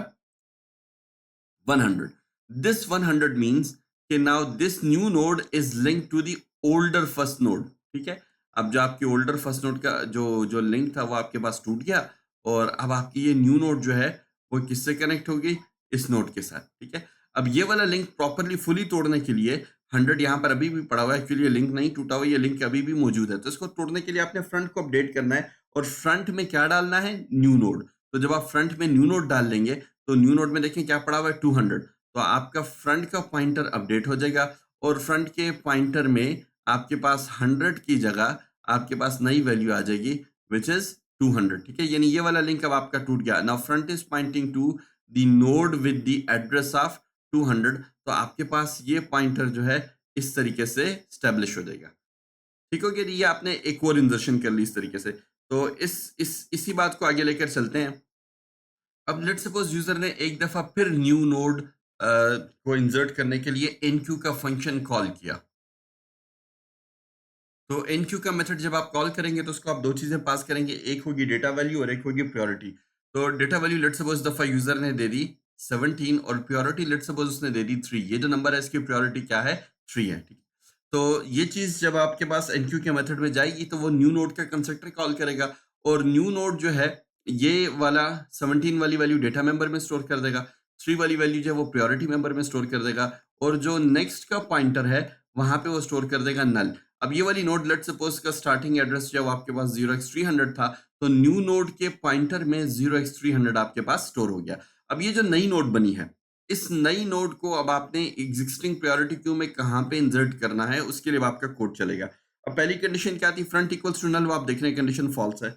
100। This 100 means कि now this new node is linked to the older first node, ठीक है। अब जो आपकी older first node का जो जो लिंक था वो आपके पास टूट गया और अब आपकी ये न्यू नोड जो है वो किससे कनेक्ट होगी, इस नोड के साथ, ठीक है। अब ये वाला लिंक प्रॉपरली फुली तोड़ने के लिए 100 यहाँ पर अभी भी पड़ा हुआ है, एक्चुअली ये लिंक नहीं टूटा हुआ, ये लिंक अभी भी मौजूद है। तो इसको तोड़ने के लिए आपने फ्रंट को अपडेट करना है और फ्रंट में क्या डालना है, न्यू नोड। तो जब आप फ्रंट में न्यू नोड डाल लेंगे तो न्यू नोड में देखें क्या पड़ा हुआ है 200, तो आपका फ्रंट का पॉइंटर अपडेट हो जाएगा और फ्रंट के पॉइंटर में आपके पास 100 की जगह आपके पास नई वैल्यू आ जाएगी विच इज 200, ठीक है। यानी ये वाला लिंक अब आपका टूट गया। Now front is pointing to the node with the address of 200, तो आपके पास ये पॉइंटर जो है इस तरीके से स्टेब्लिश हो जाएगा, ठीक हो गया। ये आपने एक और इंजर्शन कर ली इस तरीके से। तो इसी बात को आगे लेकर चलते हैं। अब लेट्स सपोज यूजर ने एक दफा फिर न्यू नोड को इंसर्ट करने के लिए एनक्यू का फंक्शन कॉल किया। तो एनक्यू का मेथड जब आप कॉल करेंगे तो उसको आप दो चीजें पास करेंगे, एक होगी डेटा वैल्यू और एक होगी प्योरिटी। तो डेटा वैल्यू लेट्स सपोज दफा यूजर ने दे दी 17 और प्योरिटी लेट्स सपोज उसने दे दी 3। ये जो नंबर है इसकी प्योरिटी क्या है, 3 है, ठीक है। तो ये चीज जब आपके पास एनक्यू के मेथड में जाएगी तो वो न्यू नोड का कंस्ट्रक्टर कॉल करेगा और न्यू नोड जो है ये वाला 17 वाली वैल्यू डेटा मेंबर में स्टोर कर देगा, 3 वाली वैल्यू जो है वो प्योरिटी मेंबर में स्टोर कर देगा और जो नेक्स्ट का पॉइंटर है वहां पे वो स्टोर कर देगा नल। अब ये वाली नोड लेट सपोज का स्टार्टिंग एड्रेस जो है वो आपके पास 0x300 था, तो न्यू नोड के पॉइंटर में 0x300 आपके पास स्टोर हो गया। अब ये जो नई नोड बनी है, इस नई नोड को अब आपने एग्जिस्टिंग प्रायोरिटी क्यू में कहां पे इंसर्ट करना है उसके लिए आपका कोड चलेगा। अब पहली कंडीशन क्या थी, फ्रंट इक्वल्स टू नल, वो आप देख रहे हैं कंडीशन फॉल्स है।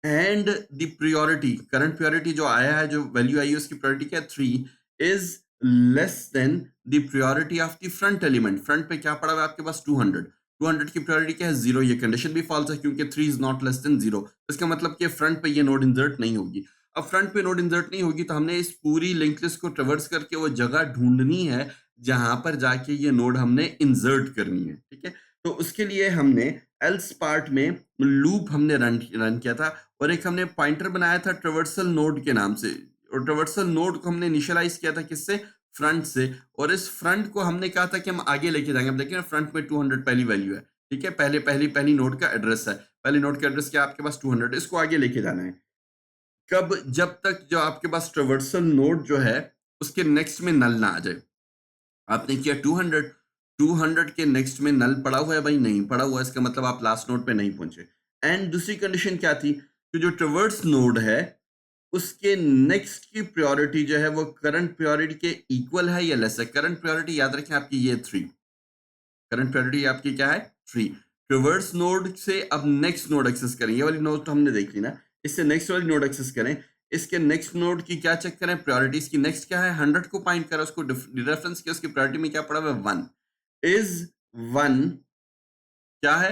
And the priority, current priority जो आया है, जो वैल्यू आई है उसकी प्रायोरिटी क्या है 3, is less than the priority of the front element. Front पे क्या पड़ा हुआ है आपके पास 200, 200 की प्रायोरिटी क्या है 0। ये कंडीशन भी फॉल्स है क्योंकि 3 इज नॉट लेस देन 0। इसका मतलब कि फ्रंट पे ये नोड इंसर्ट नहीं होगी। अब फ्रंट पे नोड इंसर्ट नहीं होगी तो हमने इस पूरी लिंक लिस्ट को ट्रेवर्स करके वो जगह ढूंढनी है जहां पर जाके ये नोड हमने इंसर्ट करनी है, ठीक है। तो उसके लिए हमने एल्स पार्ट में लूप हमने रन किया था और एक हमने पॉइंटर बनाया था ट्रेवर्सल नोड के नाम से और ट्रेवर्सल नोड को हमने इनिशियलाइज किया था किससे, फ्रंट से। और इस फ्रंट को हमने कहा था कि हम आगे लेके जाएंगे। अब देखिए फ्रंट में 200 पहली वैल्यू है, ठीक है, पहली नोड का एड्रेस है, पहली नोड का एड्रेस क्या आपके पास 200, इसको आगे लेके जाना है। कब, जब तक जो आपके पास ट्रेवर्सल नोड जो है उसके नेक्स्ट में नल ना आ जाए। आपने किया 200, 200 के नेक्स्ट में नल पड़ा हुआ है भाई, नहीं पड़ा हुआ, इसका मतलब आप लास्ट नोड पे नहीं पहुंचे। एंड दूसरी कंडीशन क्या थी कि जो ट्रेवर्स नोड है उसके नेक्स्ट की प्रायोरिटी जो है वो करंट प्रायोरिटी के इक्वल है या लेस है। करंट प्रायोरिटी याद रखें आपकी ये 3, करंट प्रायोरिटी आपकी क्या है 3। ट्रेवर्स नोड से अब नेक्स्ट नोड एक्सेस करें, ये वाली नोड तो हमने देख ली ना, इससे नेक्स्ट वाली नोड एक्सेस करें। इसके नेक्स्ट नोड की क्या चेक करें, प्रायोरिटीज की नेक्स्ट क्या है 100 को पॉइंट करा, उसको रेफरेंस किया, उसकी प्रायोरिटी में क्या पड़ा हुआ है 1। इज 1 क्या है,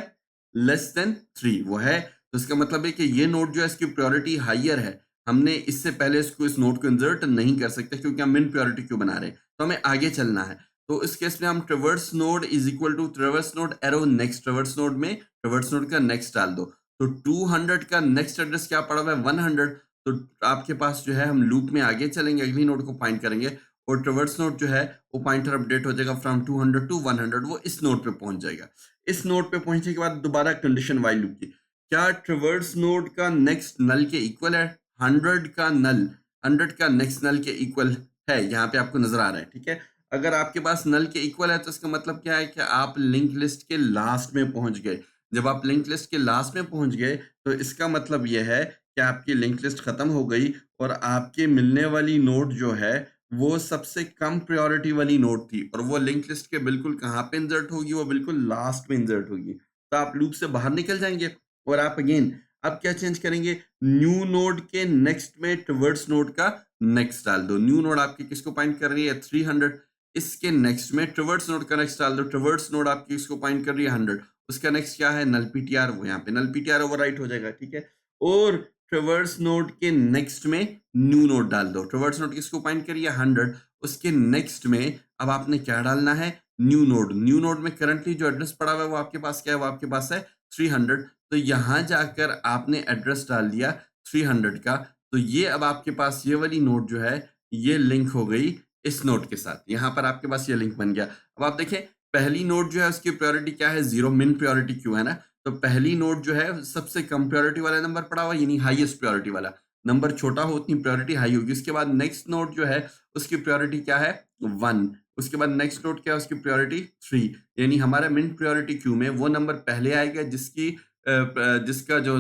लेस देन 3 वो है। तो इसका मतलब है कि ये नोड जो है इसकी प्रायोरिटी हाइयर है, हमने इससे पहले इसको इस नोड को इंसर्ट नहीं कर सकते क्योंकि हम मिन प्रायोरिटी क्यों बना रहे हैं, तो हमें आगे चलना है। तो इस केस में हम traverse node is equal to traverse node arrow next, traverse node में ट्रेवर्स नोड का नेक्स्ट डाल दो। तो 200 का नेक्स्ट एड्रेस क्या पड़ा हुआ है 100, तो आपके पास जो है हम लूप में आगे चलेंगे, अगली नोड को पॉइंट करेंगे और ट्रेवर्स नोड जो है वो पॉइंटर अपडेट हो जाएगा फ्रॉम 200 टू 100, वो इस नोड पे पहुंच जाएगा। इस नोड पे पहुंचने के बाद दोबारा कंडीशन वाइल लूप की, क्या ट्रेवर्स नोड का नेक्स्ट नल के इक्वल है, 100 का नल 100 का नेक्स्ट नल के इक्वल है, यहाँ पे आपको नजर आ रहा है, ठीक है। अगर आपके पास नल के इक्वल है तो इसका मतलब क्या है कि आप लिंक लिस्ट के लास्ट में पहुंच गए। जब आप लिंक लिस्ट के लास्ट में पहुंच गए तो इसका मतलब यह है कि आपकी लिंक लिस्ट खत्म हो गई और आपके मिलने वाली नोड जो है वो सबसे कम प्रायोरिटी वाली नोड थी और वो लिंक लिस्ट के बिल्कुल कहाँ पे इंसर्ट होगी, वो बिल्कुल लास्ट में इंसर्ट होगी। तो आप लूप से बाहर निकल जाएंगे और आप अगेन अब क्या चेंज करेंगे, न्यू नोड के नेक्स्ट में टवर्ड्स नोड का नेक्स्ट डाल दो। न्यू नोड आपकी किसको पॉइंट कर रही है 300, इसके नेक्स्ट में टवर्ड्स नोड का नेक्स्ट डाल दो। टवर्ड्स नोड आपकी किसको पॉइंट कर रही है 100, उसका नेक्स्ट क्या है नल पीटीआर, वो यहाँ पे नल पीटीआर ओवरराइट हो जाएगा, ठीक है। और ट्रेवर्स नोड के नेक्स्ट में न्यू नोड डाल दो। ट्रेवर्स नोड किसको पॉइंट करिए 100, उसके नेक्स्ट में अब आपने क्या डालना है न्यू नोड। न्यू नोड में करंटली जो एड्रेस पड़ा हुआ है वो आपके पास क्या है, वो आपके पास है 300। तो यहां जाकर आपने एड्रेस डाल दिया 300 का, तो ये अब आपके पास ये वाली नोड जो है ये लिंक हो गई इस नोड के साथ। यहां पर आपके पास ये लिंक बन गया। अब आप देखें पहली नोड जो है उसकी प्रायोरिटी क्या है, 0, मिन प्रायोरिटी क्यों है ना। तो पहली नोड जो है सबसे कम प्रायोरिटी वाला नंबर पड़ा हुआ यानी हाईएस्ट प्रायोरिटी वाला नंबर, छोटा हो उतनी प्रायोरिटी हाई होगी। उसके बाद नेक्स्ट नोड जो है उसकी प्रायोरिटी क्या है 1, उसके बाद नेक्स्ट नोड क्या है उसकी प्रायोरिटी 3, यानी हमारा मिन प्रायोरिटी क्यू में वो नंबर पहले आएगा जिसकी जिसका जो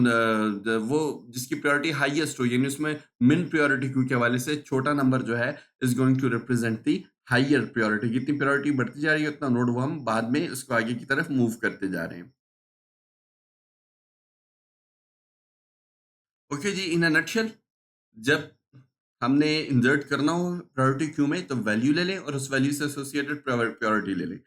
वो जिसकी प्रायोरिटी हाईएस्ट हो, यानी उसमें मिन प्रायोरिटी क्यू के हवाले से छोटा नंबर जो है is going to represent the higher priority. जितनी प्रायोरिटी बढ़ती जा रही है उतना नोड वो हम बाद में उसको आगे की तरफ मूव करते जा रहे हैं। Okay ji, in a nutshell जब हमने इंसर्ट करना हो प्रायोरिटी क्यू में तो वैल्यू ले लें और उस वैल्यू से एसोसिएटेड प्रायोरिटी ले लें।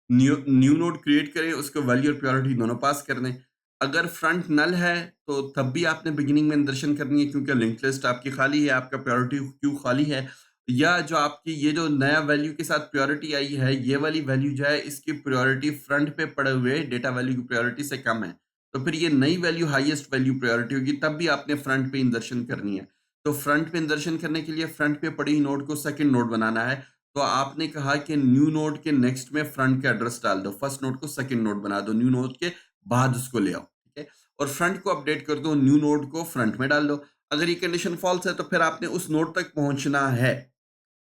न्यू न्यू नोड क्रिएट करें, उसको वैल्यू और प्रायोरिटी दोनों पास कर दें। अगर फ्रंट नल है तो तब भी आपने बिगिनिंग में इंदर्शन करनी है क्योंकि लिंक लिस्ट आपकी खाली है, आपका प्रायोरिटी क्यू खाली है। या जो आपकी ये जो नया वैल्यू के साथ प्रायोरिटी आई है ये वाली वैल्यू जो है इसकी प्रायोरिटी फ्रंट पे पड़े हुए डेटा वैल्यू की प्रायोरिटी से कम है, तो फिर ये नई वैल्यू हाईएस्ट वैल्यू प्रायोरिटी होगी, तब भी आपने फ्रंट पे इंदर्शन करनी है। तो फ्रंट पे इंदर्शन करने के लिए फ्रंट पे पड़ी नोड को सेकंड नोड बनाना है। तो आपने कहा कि न्यू नोड के नेक्स्ट में फ्रंट का एड्रेस डाल दो, फर्स्ट नोड को सेकंड नोड बना दो, न्यू नोड के बाद उसको ले आओ, ठीक है। और फ्रंट को अपडेट कर दो, न्यू नोड को फ्रंट में डाल दो। अगर ये कंडीशन फॉल्स है तो फिर आपने उस नोड तक पहुंचना है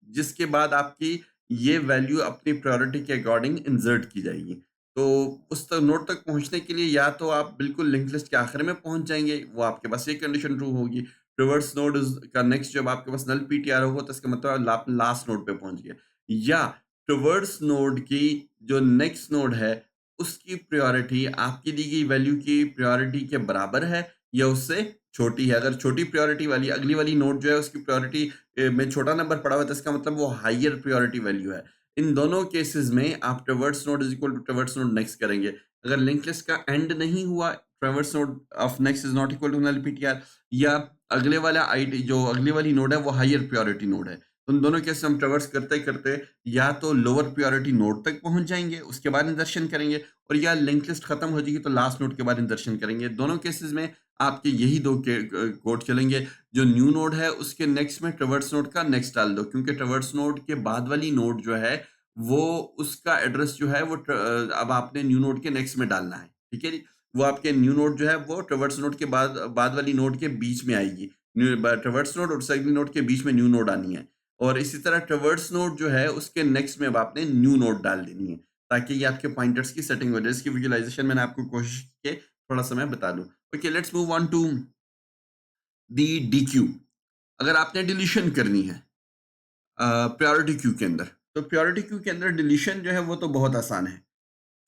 जिसके बाद आपकी ये वैल्यू अपनी प्रायोरिटी के अकॉर्डिंग इंसर्ट की जाएगी। तो उस तक नोड तक पहुँचने के लिए या तो आप बिल्कुल लिंक लिस्ट के आखिर में पहुँच जाएँगे, वो आपके पास ये कंडीशन ट्रू होगी। रिवर्स नोड का नेक्स्ट जब आपके पास नल पीटीआर होगा तो इसका मतलब आप लास्ट नोड पे पहुँच गए। या रिवर्स नोड की जो नेक्स्ट नोड है, उसकी प्रायोरिटी आपकी दी गई वैल्यू की प्रायोरिटी के बराबर है या उससे छोटी है। अगर छोटी प्रायोरिटी वाली अगली वाली नोड जो है उसकी प्रायोरिटी में छोटा नंबर पड़ा हुआ है तो इसका मतलब वो हाइयर प्रायोरिटी वैल्यू है। इन दोनों केसेस में आप traverse node is equal to traverse node next करेंगे। अगर लिंक लिस्ट का एंड नहीं हुआ, traverse node of next is not equal to null PTR, या अगले वाला आईडी जो अगली वाली नोड है वो हाइयर प्रायोरिटी नोड है, तो उन दोनों केस हम ट्रैवर्स करते करते या तो लोअर प्रायोरिटी नोड तक पहुंच जाएंगे उसके बाद इंसर्शन करेंगे, और या लिंक लिस्ट खत्म हो जाएगी तो लास्ट नोड के बाद इंसर्शन करेंगे। दोनों केसेस में आपके यही दो कोड चलेंगे। जो न्यू नोड है उसके नेक्स्ट में ट्रैवर्स नोड का नेक्स्ट डाल दो, क्योंकि ट्रैवर्स नोड के बाद वाली नोड जो है वो उसका एड्रेस जो है वो अब आपने न्यू नोड के नेक्स्ट में डालना है, ठीक है जी। वो आपके न्यू नोड जो है वो ट्रैवर्स नोड के बाद बाद वाली नोड के बीच में आएगी। ट्रैवर्स नोड और सेकंड नोड के बीच में न्यू नोड आनी है, और इसी तरह ट्रैवर्स नोड जो है उसके नेक्स्ट में अब आपने न्यू नोड डाल देनी है, ताकि ये आपके पॉइंटर्स की सेटिंग हो जाए। इसकी विजुअलाइजेशन मैंने आपको कोशिश की थोड़ा समय बता दूं। Okay, let's move on to the dequeue. अगर आपने डिलीशन करनी है प्रायोरिटी क्यू के अंदर, तो प्रायोरिटी क्यू के अंदर डिलीशन जो है वो तो बहुत आसान है।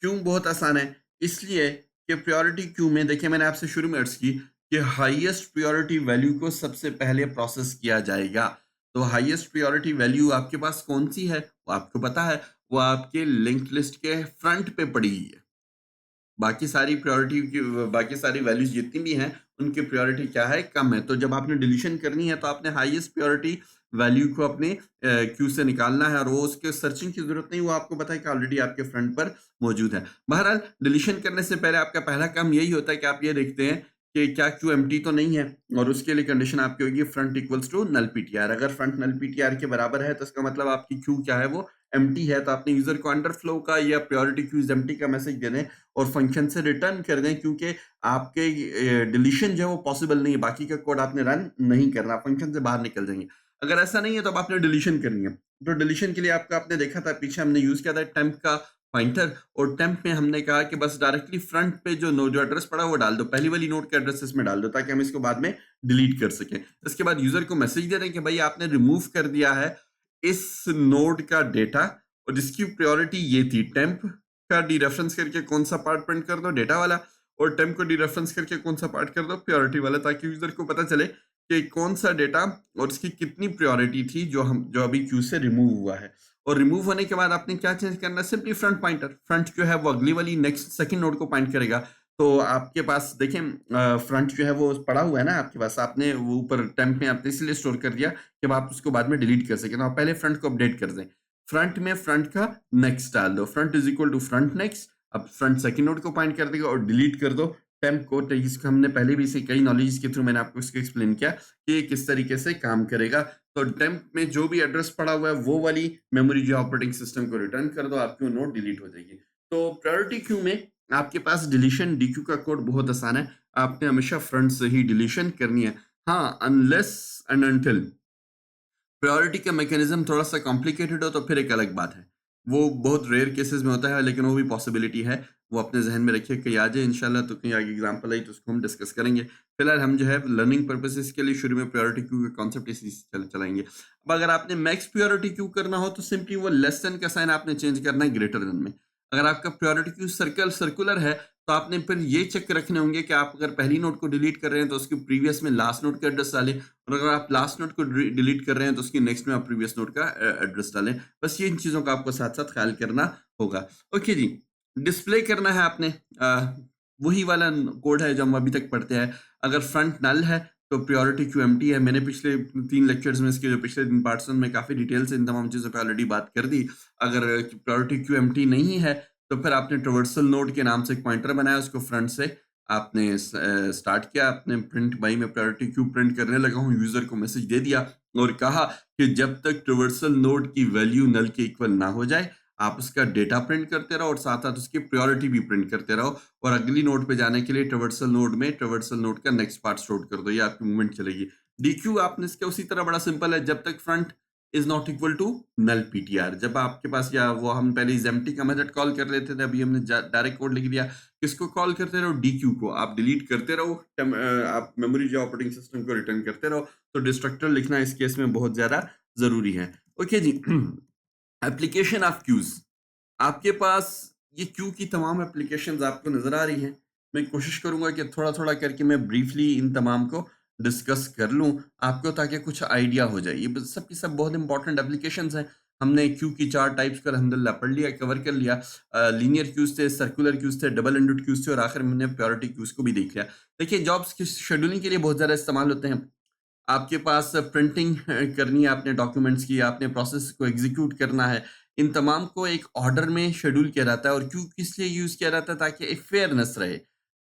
क्यों बहुत आसान है? इसलिए कि प्रायोरिटी क्यू में देखिए मैंने आपसे शुरू में अर्ज की कि हाईएस्ट प्रायोरिटी वैल्यू को सबसे पहले प्रोसेस किया जाएगा। तो हाईएस्ट प्रायोरिटी वैल्यू आपके पास कौन सी है वो आपको पता है, वो आपके लिंक्ड लिस्ट के फ्रंट पे पड़ी हुई है। बाकी सारी प्रायोरिटी की बाकी सारी वैल्यूज जितनी भी हैं उनकी प्रायोरिटी क्या है, कम है। तो जब आपने डिलीशन करनी है तो आपने हाईएस्ट प्रायोरिटी वैल्यू को अपने क्यू से निकालना है, और वो उसके सर्चिंग की जरूरत नहीं, वो आपको पता है कि ऑलरेडी आपके फ्रंट पर मौजूद है। बहरहाल डिलीशन करने से पहले आपका पहला काम यही होता है कि आप ये देखते हैं कि क्या क्यू एम्प्टी तो नहीं है, और उसके लिए कंडीशन आपकी होगी front equals to null PTR. अगर फ्रंट नल पीटीआर के बराबर है तो इसका मतलब आपकी क्यू क्या है, वो एम्प्टी है। तो आपने यूजर को अंडरफ्लो का या प्रायोरिटी क्यू इज एम्प्टी का मैसेज दे दें और फंक्शन से रिटर्न कर दें, क्योंकि आपके डिलीशन जो है वो पॉसिबल नहीं है, बाकी का कोड आपने रन नहीं करना, फंक्शन से बाहर निकल जाएंगे। अगर ऐसा नहीं है तो अब आपने डिलीशन करनी है। तो डिलीशन के लिए आपने देखा था पीछे हमने यूज़ किया था टेम्प का पॉइंटर, और टेम्प में हमने कहा कि बस डायरेक्टली फ्रंट पे जो एड्रेस पड़ा है वो डाल दो। पहली वाली नोड का एड्रेस इसमें डाल दो ताकि हम इसको बाद में डिलीट कर सकें। इसके बाद यूज़र को मैसेज दे दें कि भई आपने रिमूव कर दिया है इस नोड का डेटा, और जिसकी प्रायोरिटी ये थी। टेम्प का डीरेफरेंस करके कौन-सा पार्ट प्रिंट कर दो, डेटा वाला, और टेम्प को डीरेफरेंस करके कौन-सा पार्ट कर दो, प्रायोरिटी वाला, ताकि यूज़र को पता चले कि कौन-सा डेटा और उसकी कितनी प्रायोरिटी थी जो अभी क्यू से रिमूव हुआ है। और रिमूव होने के बाद आपने क्या चेंज करना है, सिंपली फ्रंट पॉइंटर। फ्रंट जो है वो अगली वाली नेक्स्ट सेकंड नोड को पॉइंट करेगा। तो आपके पास देखें फ्रंट जो है वो पड़ा हुआ है ना आपके पास, आपने वो ऊपर टेम्प में आपने इसलिए स्टोर कर दिया कि आप उसको बाद में डिलीट कर सकें। तो आप पहले फ्रंट को अपडेट कर दें। फ्रंट में फ्रंट का नेक्स्ट डाल दो, front is equal to front next. अब फ्रंट सेकंड नोड को पॉइंट कर देगा और डिलीट कर दो टेम्प को। तो इसको हमने पहले भी इसे कई नॉलेज के थ्रू मैंने आपको इसको एक्सप्लेन किया कि ये किस तरीके से काम करेगा। तो टेम्प में जो भी एड्रेस पड़ा हुआ है वो वाली मेमोरी जो ऑपरेटिंग सिस्टम को रिटर्न कर दो, आपकी वो नोड डिलीट हो जाएगी। तो प्रायोरिटी क्यू में आपके पास डिलीशन डीक्यू का कोड बहुत आसान है। आपने हमेशा फ्रंट से ही डिलीशन करनी है। हाँ, अनलेस एंड अनटिल प्रायोरिटी का मैकेनिज्म थोड़ा-सा कॉम्प्लिकेटेड हो तो फिर एक अलग बात है। वो बहुत रेयर केसेस में होता है, लेकिन वो भी पॉसिबिलिटी है। वो अपने ज़हन में रखिए, कहीं आ जाए इंशाल्लाह, तो कहीं आगे एग्ज़ाम्पल आई तो उसको हम डिस्कस करेंगे। फिलहाल हम जो है लर्निंग पर्पसेस के लिए शुरू में प्रायोरिटी क्यू का कॉन्सेप्ट इसी से चलाएँगे। अब अगर आपने मैक्स प्रायोरिटी क्यू करना हो तो सिंपली वो लेस देन का साइन आपने चेंज करना है ग्रेटर देन में। अगर आपका प्रायोरिटी क्यू सर्कुलर है, तो आपने फिर ये चेक रखने होंगे कि आप अगर पहली नोड को डिलीट कर रहे हैं तो उसके प्रीवियस में लास्ट नोड का एड्रेस डालें, और अगर आप लास्ट नोड को डिलीट कर रहे हैं तो उसकी नेक्स्ट में आप प्रीवियस नोड का एड्रेस डालें। बस ये इन चीज़ों का आपको साथ-साथ ख्याल करना होगा। ओके जी, डिस्प्ले करना है आपने वही वाला कोड है जो हम अभी तक पढ़ते हैं। अगर फ्रंट नल है तो प्रायोरिटी क्यू एम्प्टी है। मैंने पिछले 3 लेक्चर्स में इसके जो पिछले 3 पार्ट्स में काफ़ी डिटेल से इन तमाम चीज़ों पे ऑलरेडी बात कर दी। अगर प्रायोरिटी क्यू एम्प्टी नहीं है तो फिर आपने ट्रावर्सल नोड के नाम से एक पॉइंटर बनाया, उसको फ्रंट से आपने स्टार्ट किया, आपने प्रिंट बाई में प्रायोरिटी क्यू प्रिंट करने लगा हूँ, यूज़र को मैसेज दे दिया और कहा कि जब तक ट्रावर्सल नोड की वैल्यू नल के इक्वल ना हो जाए, आप उसका डेटा प्रिंट करते रहो और साथ-साथ उसकी प्रायोरिटी भी प्रिंट करते रहो, और अगली नोड पे जाने के लिए ट्रावर्सल नोड में ट्रावर्सल नोड का नेक्स्ट पार्ट स्टोर कर दो, ये आपकी मूवमेंट चलेगी। डीक्यू आपने इसका उसी तरह बड़ा सिंपल है, जब तक front is not equal to null PTR. जब आपके पास, या वो हम पहले इस एम्प्टी का मेथड कॉल कर लेते थे, अभी हमने डायरेक्ट कोड लिख दिया। किसको कॉल करते रहो? डीक्यू को। आप डिलीट करते रहो, आप मेमोरी जो ऑपरेटिंग सिस्टम को रिटर्न करते रहो। तो डिस्ट्रक्टर लिखना इस केस में बहुत ज़्यादा ज़रूरी है। ओके जी। Application of queues. आपके पास ये क्यू की तमाम एप्लीकेशंस आपको नज़र आ रही हैं। मैं कोशिश करूँगा कि थोड़ा-थोड़ा करके मैं ब्रीफली इन तमाम को डिस्कस कर लूँ आपको, ताकि कुछ आइडिया हो जाए। ये ब सब की सब बहुत इंपॉर्टेंट एप्लीकेशंस हैं। हमने क्यू की 4 टाइप्स को अल्हम्दुलिल्लाह पढ़ लिया, कवर कर लिया। लीनियर क्यूज़ थे, सर्कुलर क्यूज़ थे, डबल एंडेड क्यूज़ थे, और आखिर में हमने प्रायोरिटी क्यूज़ को भी देख लिया। देखिए, जॉब्स की शेड्यूलिंग के लिए बहुत ज़्यादा इस्तेमाल होते हैं। आपके पास प्रिंटिंग करनी है आपने डॉक्यूमेंट्स की, आपने प्रोसेस को एग्जीक्यूट करना है। इन तमाम को एक ऑर्डर में शेड्यूल किया जाता है, और क्यों किस लिए यूज़ किया जाता है? ताकि एक फेयरनेस रहे।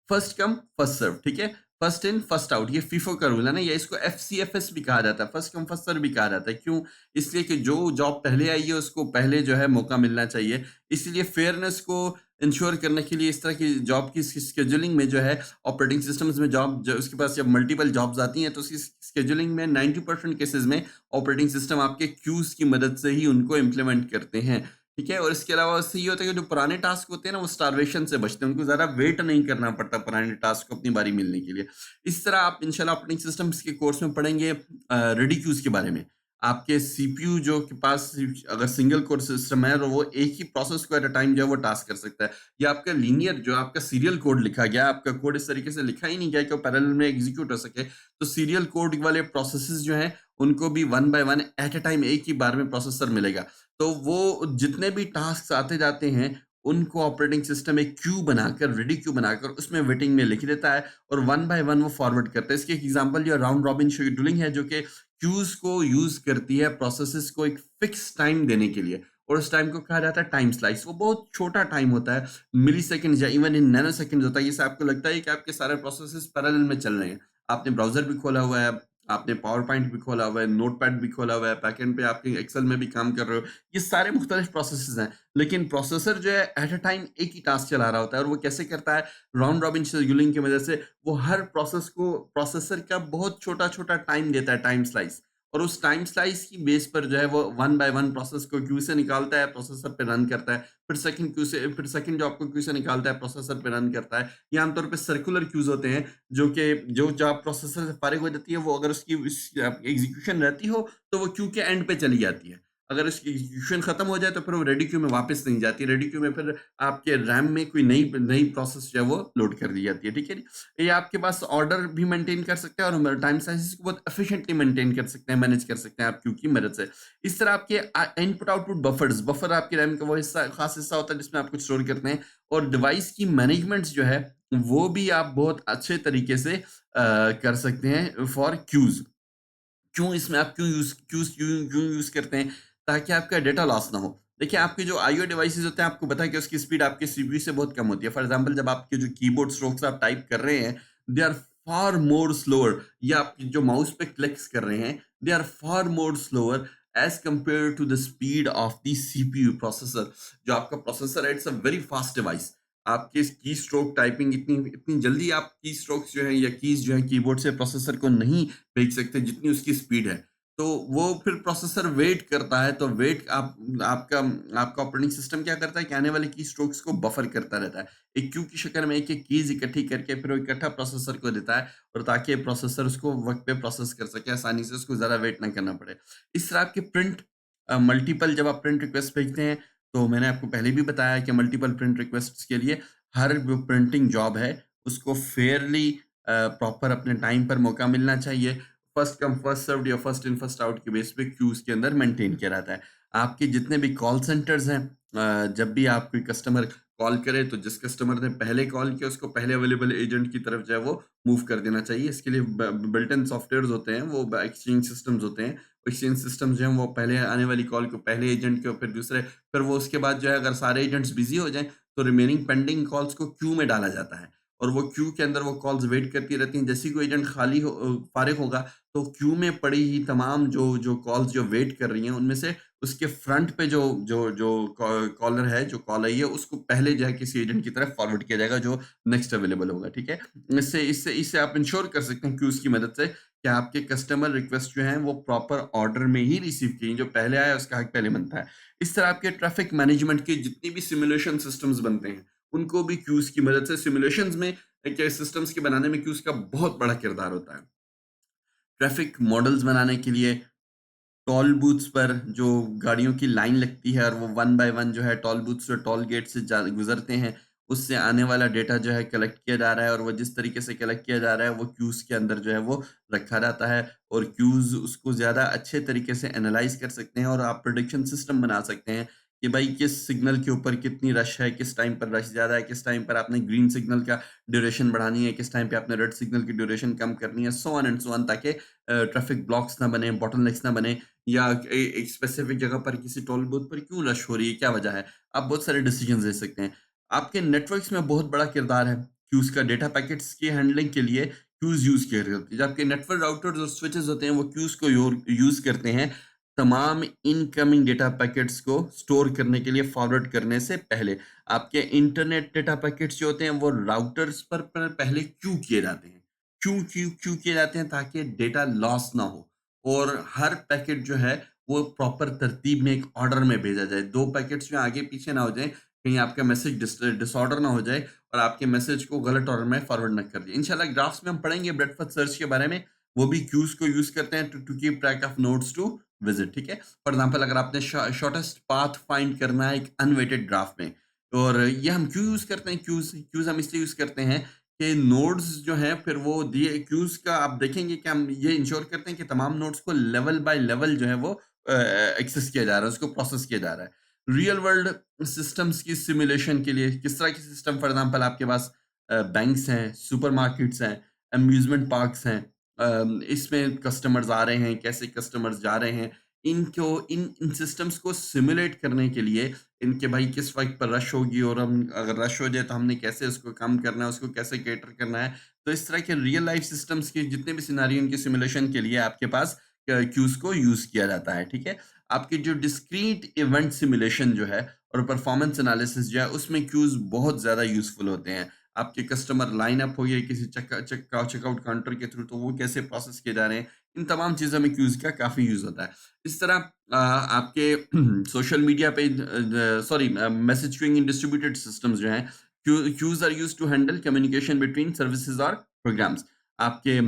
फर्स्ट कम फर्स्ट सर्व, ठीक है? फर्स्ट इन फर्स्ट आउट, ये फीफो का रूल है ना, या इसको एफसीएफएस भी कहा जाता है, फर्स्ट कम फर्स्ट सर्व भी कहा जाता है। क्यों? इसलिए कि जो जॉब पहले आई है उसको पहले जो है मौका मिलना चाहिए। इसीलिए फेयरनेस को इंश्योर करने के लिए इस तरह की जॉब की शेड्यूलिंग में जो है, ऑपरेटिंग सिस्टम्स में जॉब जो उसके पास जब मल्टीपल जॉब्स आती हैं तो उसकी शेड्यूलिंग में 90% केसेस में ऑपरेटिंग सिस्टम आपके क्यूज की मदद से ही उनको इम्प्लीमेंट करते हैं। ठीक है? और इसके अलावा उससे ये होता है कि जो पुराने टास्क होते हैं ना, वो स्टारवेशन से बचते हैं, उनको ज़्यादा वेट नहीं करना पड़ता पुराने टास्क को अपनी बारी मिलने के लिए। इस तरह आप इंशाल्लाह ऑपरेटिंग सिस्टम्स के कोर्स में पढ़ेंगे रेडी क्यूज के बारे में। आपके सीपीयू जो के पास अगर सिंगल कोर सिस्टम है, तो वो एक ही प्रोसेस को एट अ टाइम जो है वो टास्क कर सकता है। या आपका लीनियर जो आपका सीरियल कोड लिखा गया, आपका कोड इस तरीके से लिखा ही नहीं गया कि वो पैरेलल में एग्जीक्यूट हो सके। तो सीरियल कोड वाले प्रोसेसेस जो हैं, उनको भी one by one at a time एक ही बार में प्रोसेसर मिलेगा। तो वो जितने भी टास्क आते जाते हैं, उनको ऑपरेटिंग सिस्टम एक क्यू बनाकर, रेडी क्यू बनाकर उसमें वेटिंग में लिख देता है, और वन बाय वन वो फॉरवर्ड करता है। इसकी एक एग्जांपल जो राउंड रॉबिन शेड्यूलिंग है, जो कि क्यूज को यूज करती है प्रोसेसेस को एक फिक्स टाइम देने के लिए, और उस टाइम को कहा जाता है टाइम स्लाइस। वो बहुत छोटा टाइम होता है, मिली सेकेंड या इवन इन नैनो सेकेंड होता है। ये आपको लगता है कि आपके सारे प्रोसेसेस पैरेलल में चल रहे हैं। आपने ब्राउजर भी खोला हुआ है, आपने पावर पॉइंट भी खोला हुआ है, नोटपैड भी खोला हुआ है, बैकएंड पे आपके एक्सेल में भी काम कर रहे हो। ये सारे मुख्तलिफ प्रोसेसेस हैं, लेकिन प्रोसेसर जो है एट अ टाइम एक ही टास्क चला रहा होता है। और वो कैसे करता है? राउंड रॉबिन शेड्यूलिंग की वजह से वो हर प्रोसेस को, प्रोसेसर का बहुत छोटा छोटा टाइम देता है, टाइम स्लाइस। और उस टाइम स्लाइस की बेस पर जो है वो वन बाय वन प्रोसेस को क्यू से निकालता है, प्रोसेसर पे रन करता है। फिर सेकंड जॉब को क्यू से निकालता है, प्रोसेसर पे रन करता है। ये आमतौर पे सर्कुलर क्यूज़ होते हैं, जो कि जो जॉब प्रोसेसर से फारिग हो जाती है, वो अगर उसकी एग्जीक्यूशन रहती हो, तो वो क्यू के एंड पे चली जाती है। अगर उसकी एग्जीक्यूशन खत्म हो जाए, तो फिर वो रेडी क्यू में वापस नहीं जाती। रेडी क्यू में फिर आपके रैम में कोई नई नई प्रोसेस जो है वो लोड कर दी जाती है, ठीक है जी? ये आपके पास ऑर्डर भी मेंटेन कर सकते हैं और टाइम साइज़ेस को बहुत एफिशिएंटली मेंटेन कर सकते हैं, मैनेज कर सकते हैं आप क्यू की मदद से। इस तरह आपके इनपुट आउटपुट बफर आपके रैम का वो हिस्सा खास हिस्सा होता है जिसमें आप कुछ स्टोर करते हैं, और डिवाइस की मैनेजमेंट जो है वो भी आप बहुत अच्छे तरीके से कर सकते हैं फॉर क्यूज़। क्यों इसमें आप क्यों यूज़ करते हैं? ताकि आपका डेटा लॉस ना हो। देखिए, आपके जो आईओ डिवाइसेज़ होते हैं, आपको पता है कि उसकी स्पीड आपके सीपीयू से बहुत कम होती है। फॉर एग्ज़ाम्पल, जब आपके जो कीबोर्ड स्ट्रोक्स आप टाइप कर रहे हैं, they are far more slower, या आप जो माउस पे क्लिक्स कर रहे हैं, they are far more slower as compared to the speed of the CPU processor. जो आपका प्रोसेसर है, it's a very fast device. आपके की स्ट्रोक टाइपिंग इतनी इतनी जल्दी आप की स्ट्रोक्स जो हैं या कीज़ जो हैं कीबोर्ड से प्रोसेसर को नहीं भेज सकते जितनी उसकी स्पीड है। तो वो फिर प्रोसेसर वेट करता है, तो वेट आपका आपका ऑपरेटिंग सिस्टम क्या करता है कि आने वाले की स्ट्रोक्स को बफर करता रहता है। एक क्यू की शक्ल में एक-एक कीज़ इकट्ठी करके फिर वो इकट्ठा प्रोसेसर को देता है, और ताकि प्रोसेसर उसको वक़्त पे प्रोसेस कर सके आसानी से, उसको ज़्यादा वेट ना करना पड़े। इस तरह आपके मल्टीपल जब आप प्रिंट रिक्वेस्ट भेजते हैं, तो मैंने आपको पहले भी बताया कि मल्टीपल प्रिंट रिक्वेस्ट्स के लिए हर जो प्रिंटिंग जॉब है, उसको फेयरली प्रॉपर अपने टाइम पर मौका मिलना चाहिए। फर्स्ट कम फर्स्ट सर्व्ड या फर्स्ट इन फर्स्ट आउट के बेस पे क्यूज़ के अंदर मेंटेन किया रहता है। आपके जितने भी कॉल सेंटर्स हैं, जब भी आप कोई कस्टमर कॉल करे, तो जिस कस्टमर ने पहले कॉल किया उसको पहले अवेलेबल एजेंट की तरफ जो है वो मूव कर देना चाहिए। इसके लिए ब बिल्ट इन सॉफ्टवेयर्स होते हैं, वो एक्सचेंज सिस्टम्स होते हैं। एक्सचेंज सिस्टम्स जो हैं वो पहले आने वाली कॉल को पहले एजेंट को, फिर दूसरे, फिर वो उसके बाद जो है अगर सारे एजेंट्स बिज़ी हो जाएँ, तो रिमेनिंग पेंडिंग कॉल्स को क्यू में डाला जाता है, और वो क्यू के अंदर वो कॉल्स वेट करती रहती हैं। जैसे ही कोई एजेंट फ़ारिग होगा, तो क्यू में पड़ी ही तमाम जो जो कॉल्स जो वेट कर रही हैं, उनमें से उसके फ्रंट पे जो जो जो कॉलर है, जो कॉल आई है, उसको पहले जो है किसी एजेंट की तरफ फॉरवर्ड किया जाएगा, जो नेक्स्ट अवेलेबल होगा, ठीक है? इससे इससे इससे आप इंश्योर कर सकते हैं क्यूज़ की मदद से कि आपके कस्टमर रिक्वेस्ट जो हैं वो प्रॉपर ऑर्डर में ही रिसीव की, जो पहले आया उसका हक पहले बनता है। इस तरह आपके ट्रैफिक मैनेजमेंट के जितनी भी सिमुलेशन सिस्टम्स बनते हैं, उनको भी क्यूज़ की मदद से सिमुलेशंस में क्या सिस्टम्स के बनाने में क्यूज़ का बहुत बड़ा किरदार होता है। ट्रैफिक मॉडल्स बनाने के लिए टोल बूथ्स पर जो गाड़ियों की लाइन लगती है, और वो वन बाय वन जो है टोल बूथ्स और टोल गेट से जा गुज़रते हैं, उससे आने वाला डेटा जो है कलेक्ट किया जा रहा है, और वो जिस तरीके से कलेक्ट किया जा रहा है, वो क्यूज़ के अंदर जो है वो रखा जाता है, और क्यूज़ उसको ज़्यादा अच्छे तरीके से एनालाइज़ कर सकते हैं, और आप प्रेडिक्शन सिस्टम बना सकते हैं कि भाई किस सिग्नल के ऊपर कितनी रश है, किस टाइम पर रश ज़्यादा है, किस टाइम पर आपने ग्रीन सिग्नल का ड्यूरेशन बढ़ानी है, किस टाइम पे आपने रेड सिग्नल की ड्यूरेशन कम करनी है, so on and so on, ताकि ट्रैफिक ब्लॉक्स ना बने, बॉटलनेक्स ना बने, या एक स्पेसिफिक जगह पर किसी टोल बूथ पर क्यों रश हो रही है, क्या वजह है? आप बहुत सारे डिसीजंस ले सकते हैं। आपके नेटवर्क्स में बहुत बड़ा किरदार है क्यूज़ का। डेटा पैकेट्स की हैंडलिंग के लिए क्यूज़ यूज़ किया जाती है। जब आपके नेटवर्क राउटर्स और स्विचेस होते हैं, वो क्यूज़ को यूज़ करते हैं तमाम इनकमिंग डेटा पैकेट्स को स्टोर करने के लिए, फॉरवर्ड करने से पहले। आपके इंटरनेट डेटा पैकेट्स जो होते हैं, वो राउटर्स पर पहले क्यू किए जाते हैं। क्यू किए जाते हैं ताकि डेटा लॉस ना हो, और हर पैकेट जो है वो प्रॉपर तरतीब में एक ऑर्डर में भेजा जाए। 2 पैकेट्स में आगे-पीछे ना हो जाएँ, कहीं आपका मैसेज डिसऑर्डर ना हो जाए और आपके मैसेज को गलत ऑर्डर में फॉरवर्ड ना कर दिया। इंशाल्लाह ग्राफ्स में हम पढ़ेंगे ब्रेडथ फर्स्ट सर्च के बारे में, वो भी क्यूज़ को यूज़ करते हैं to to keep track of nodes to visit, ठीक है? फॉर एग्ज़ाम्पल, अगर आपने शॉर्टेस्ट पाथ फाइंड करना है एक अनवेटेड ग्राफ में, और ये हम क्यों यूज़ करते हैं क्यूज़ हम इसलिए यूज़ करते हैं कि नोड्स जो हैं, फिर वो दिए क्यूज़ का आप देखेंगे कि हम ये इंश्योर करते हैं कि तमाम नोड्स को लेवल बाय लेवल जो है वो एक्सेस किया जा रहा है, उसको प्रोसेस किया जा रहा है। रियल वर्ल्ड सिस्टम्स की सिमुलेशन के लिए किस तरह के सिस्टम, फॉर एग्ज़ाम्पल आपके पास बैंक्स हैं, सुपरमार्केट्स हैं, अम्यूज़मेंट पार्क्स हैं। इसमें कस्टमर्स आ रहे हैं, कैसे कस्टमर्स जा रहे हैं, इनको इन इन सिस्टम्स को सिमुलेट करने के लिए, इनके भाई किस वक़्त पर रश होगी, और हम अगर रश हो जाए तो हमने कैसे उसको कम करना है, उसको कैसे कैटर करना है। तो इस तरह के रियल लाइफ़ सिस्टम्स के जितने भी सिनेरियो इनके सिमुलेशन के लिए आपके पास क्यूज़ को यूज़ किया जाता है, ठीक है? आपकी जो डिस्क्रीट इवेंट सिमुलेशन जो है, और परफॉर्मेंस एनालिसिस जो है, उसमें क्यूज़ बहुत ज़्यादा यूज़फुल होते हैं। आपके कस्टमर लाइन अप हो गए किसी चेकआउट काउंटर के थ्रू, तो वो कैसे प्रोसेस किए जा रहे हैं, इन तमाम चीज़ों में क्यूज़ का काफ़ी यूज़ होता है। इस तरह आपके सोशल मीडिया पे message queuing in distributed systems जो हैं, queues are used to handle communication between services और प्रोग्राम्स। आपके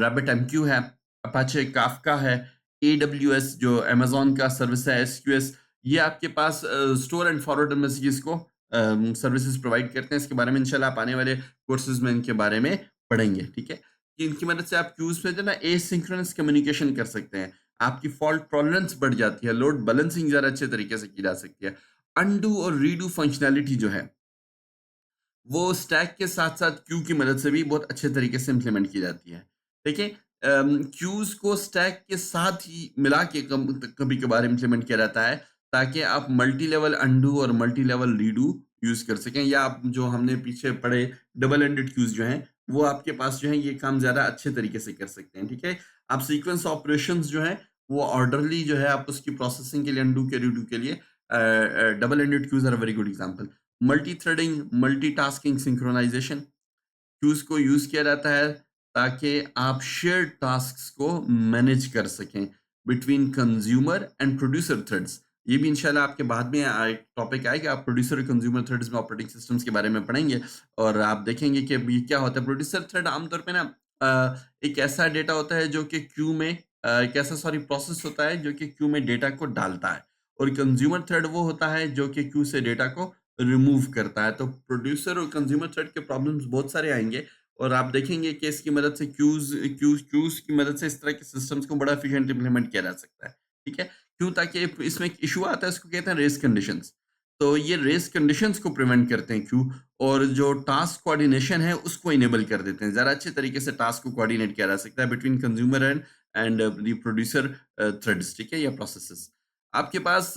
RabbitMQ है, अपाचे काफका है, AWS जो अमेज़न का सर्विस है, SQS, ये आपके पास स्टोर एंड फॉरवर्ड मैसेजेस को सर्विसेज प्रोवाइड करते हैं। इसके बारे में इंशाल्लाह आप आने वाले कोर्सेज में इनके बारे में पढ़ेंगे, ठीक है? कि इनकी मदद से आप क्यूज़ पे जो है ना एसिंक्रोनस कम्युनिकेशन कर सकते हैं। आपकी फॉल्ट टॉलरेंस बढ़ जाती है, लोड बैलेंसिंग ज़्यादा अच्छे तरीके से की जा सकती है। अनडू और रीडू फंक्शनैलिटी जो है, वो स्टैक के साथ-साथ क्यू की मदद से भी बहुत अच्छे तरीके से इम्प्लीमेंट की जाती है। देखिए क्यूज़ को स्टैक के साथ ही मिला के कभी-कभार इम्प्लीमेंट किया जाता है, ताकि आप मल्टी लेवल अनडू और मल्टी लेवल रीडू यूज़ कर सकें, या आप जो हमने पीछे पढ़े डबल एंडेड क्यूज़ जो हैं, वो आपके पास जो है ये काम ज़्यादा अच्छे तरीके से कर सकते हैं, ठीक है? आप सीक्वेंस ऑपरेशंस जो हैं, वो ऑर्डरली जो है आप उसकी प्रोसेसिंग के लिए अनडू के रीडू के लिए double ended queues are a very good example. Multi-threading, multitasking synchronization, queues को यूज़ किया जाता है ताकि आप शेयर्ड टास्क्स को मैनेज कर सकें between consumer and producer threads. ये भी इंशाल्लाह आपके बाद में एक टॉपिक आएगा, आप प्रोड्यूसर और कंज्यूमर थ्रेड्स में ऑपरेटिंग सिस्टम्स के बारे में पढ़ेंगे, और आप देखेंगे कि ये क्या होता है। प्रोड्यूसर थ्रेड आमतौर पे ना एक ऐसा डेटा होता है जो कि क्यू में एक ऐसा प्रोसेस होता है जो कि क्यू में डेटा को डालता है, और कंज्यूमर थ्रेड वो होता है जो कि क्यू से डेटा को रिमूव करता है। तो प्रोड्यूसर और कंज्यूमर थ्रेड के प्रॉब्लम्स बहुत सारे आएँगे, और आप देखेंगे कि इसकी मदद से क्यूज़ की मदद से इस तरह के सिस्टम्स को बड़ा एफिशिएंट इम्प्लीमेंट किया जा सकता है। ठीक है? क्यों? ताकि इसमें एक इश्यू आता है, उसको कहते हैं रेस कंडीशंस। तो ये रेस कंडीशंस को प्रिवेंट करते हैं क्यू, और जो टास्क कोऑर्डिनेशन है उसको इनेबल कर देते हैं। ज़्यादा अच्छे तरीके से टास्क को कोऑर्डिनेट किया जा सकता है between consumer and the producer threads, ठीक है? या प्रोसेसेस। आपके पास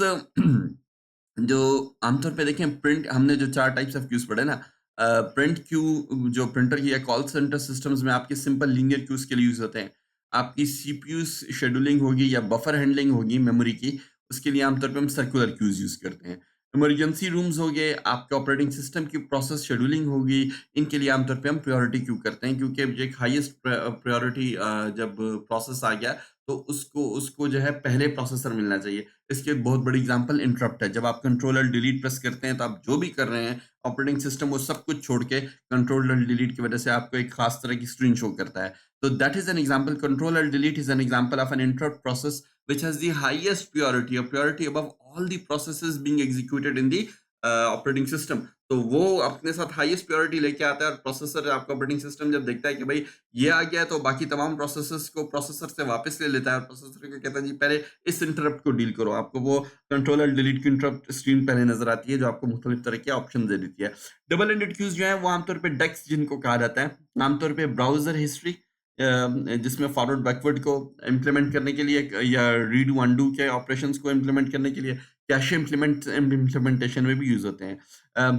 जो आमतौर पे देखें, प्रिंट, हमने जो 4 टाइप्स ऑफ क्यूज़ पढ़े ना, प्रिंट क्यू जो प्रिंटर की या कॉल सेंटर सिस्टम्स में आपके सिंपल लीनियर क्यूज़ के लिए यूज़ होते हैं। आपकी सीपीयू शेड्यूलिंग होगी या बफर हैंडलिंग होगी मेमोरी की, उसके लिए आमतौर पे हम सर्कुलर क्यूज़ यूज़ करते हैं। इमरजेंसी रूम्स हो गए, आपके ऑपरेटिंग सिस्टम की प्रोसेस शेड्यूलिंग होगी, इनके लिए आमतौर पे हम प्रायोरिटी क्यू करते हैं, क्योंकि एक हाईएस्ट प्रायोरिटी जब प्रोसेस आ गया, तो उसको उसको जो है पहले प्रोसेसर मिलना चाहिए। इसकी एक बहुत बड़ी एग्जांपल इंटरप्ट है। जब आप कंट्रोल अल्ट डिलीट प्रेस करते हैं, तो आप जो भी कर रहे हैं, ऑपरेटिंग सिस्टम वो सब कुछ छोड़ के कंट्रोल अल्ट डिलीट की वजह से आपको एक खास तरह की स्क्रीन शो करता है। तो that is an example, control alt delete is an example of an interrupt process which has the highest priority, a priority above all the processes being executed in the operating system. तो वो अपने साथ highest priority लेके आता है, और processor, आपका operating system जब देखता है कि भाई ये आ गया है, तो बाकी तमाम प्रोसेसेस को प्रोसेसर से वापस ले लेता है, और प्रोसेसर को कहता है जी पहले इस इंटरप्ट को डील करो। आपको वो कंट्रोल एंड डिलीट की इंटरप्ट स्क्रीन पहले नजर आती है, जो आपको मुख्तलिफ तरह के ऑप्शन दे देती है। डबल एंडेड क्यूज जो है वो आमतौर पर डेक्स जिनको कहा जाता है, आमतौर पर ब्राउजर हिस्ट्री जिसमें फॉरवर्ड बैकवर्ड को इम्प्लीमेंट करने के लिए, या रीडू अनडू के ऑपरेशंस को इम्प्लीमेंट करने के लिए कैशे इम्प्लीमेंटेशन में भी यूज होते हैं।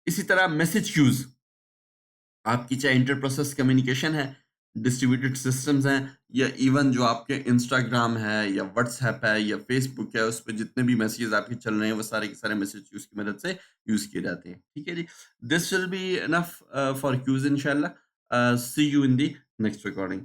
इसी तरह मैसेज क्यूज, आपकी चाहे इंटर प्रोसेस कम्युनिकेशन है, डिस्ट्रीब्यूटेड सिस्टम्स हैं, या इवन जो आपके इंस्टाग्राम है या व्हाट्सएप है या फेसबुक है, उस पे जितने भी मैसेजेस आपके चल रहे हैं, वो सारे के सारे मैसेज क्यूज की मदद से यूज किए जाते हैं। ठीक है जी, this will be enough for queues इंशाल्लाह। See you in the next recording.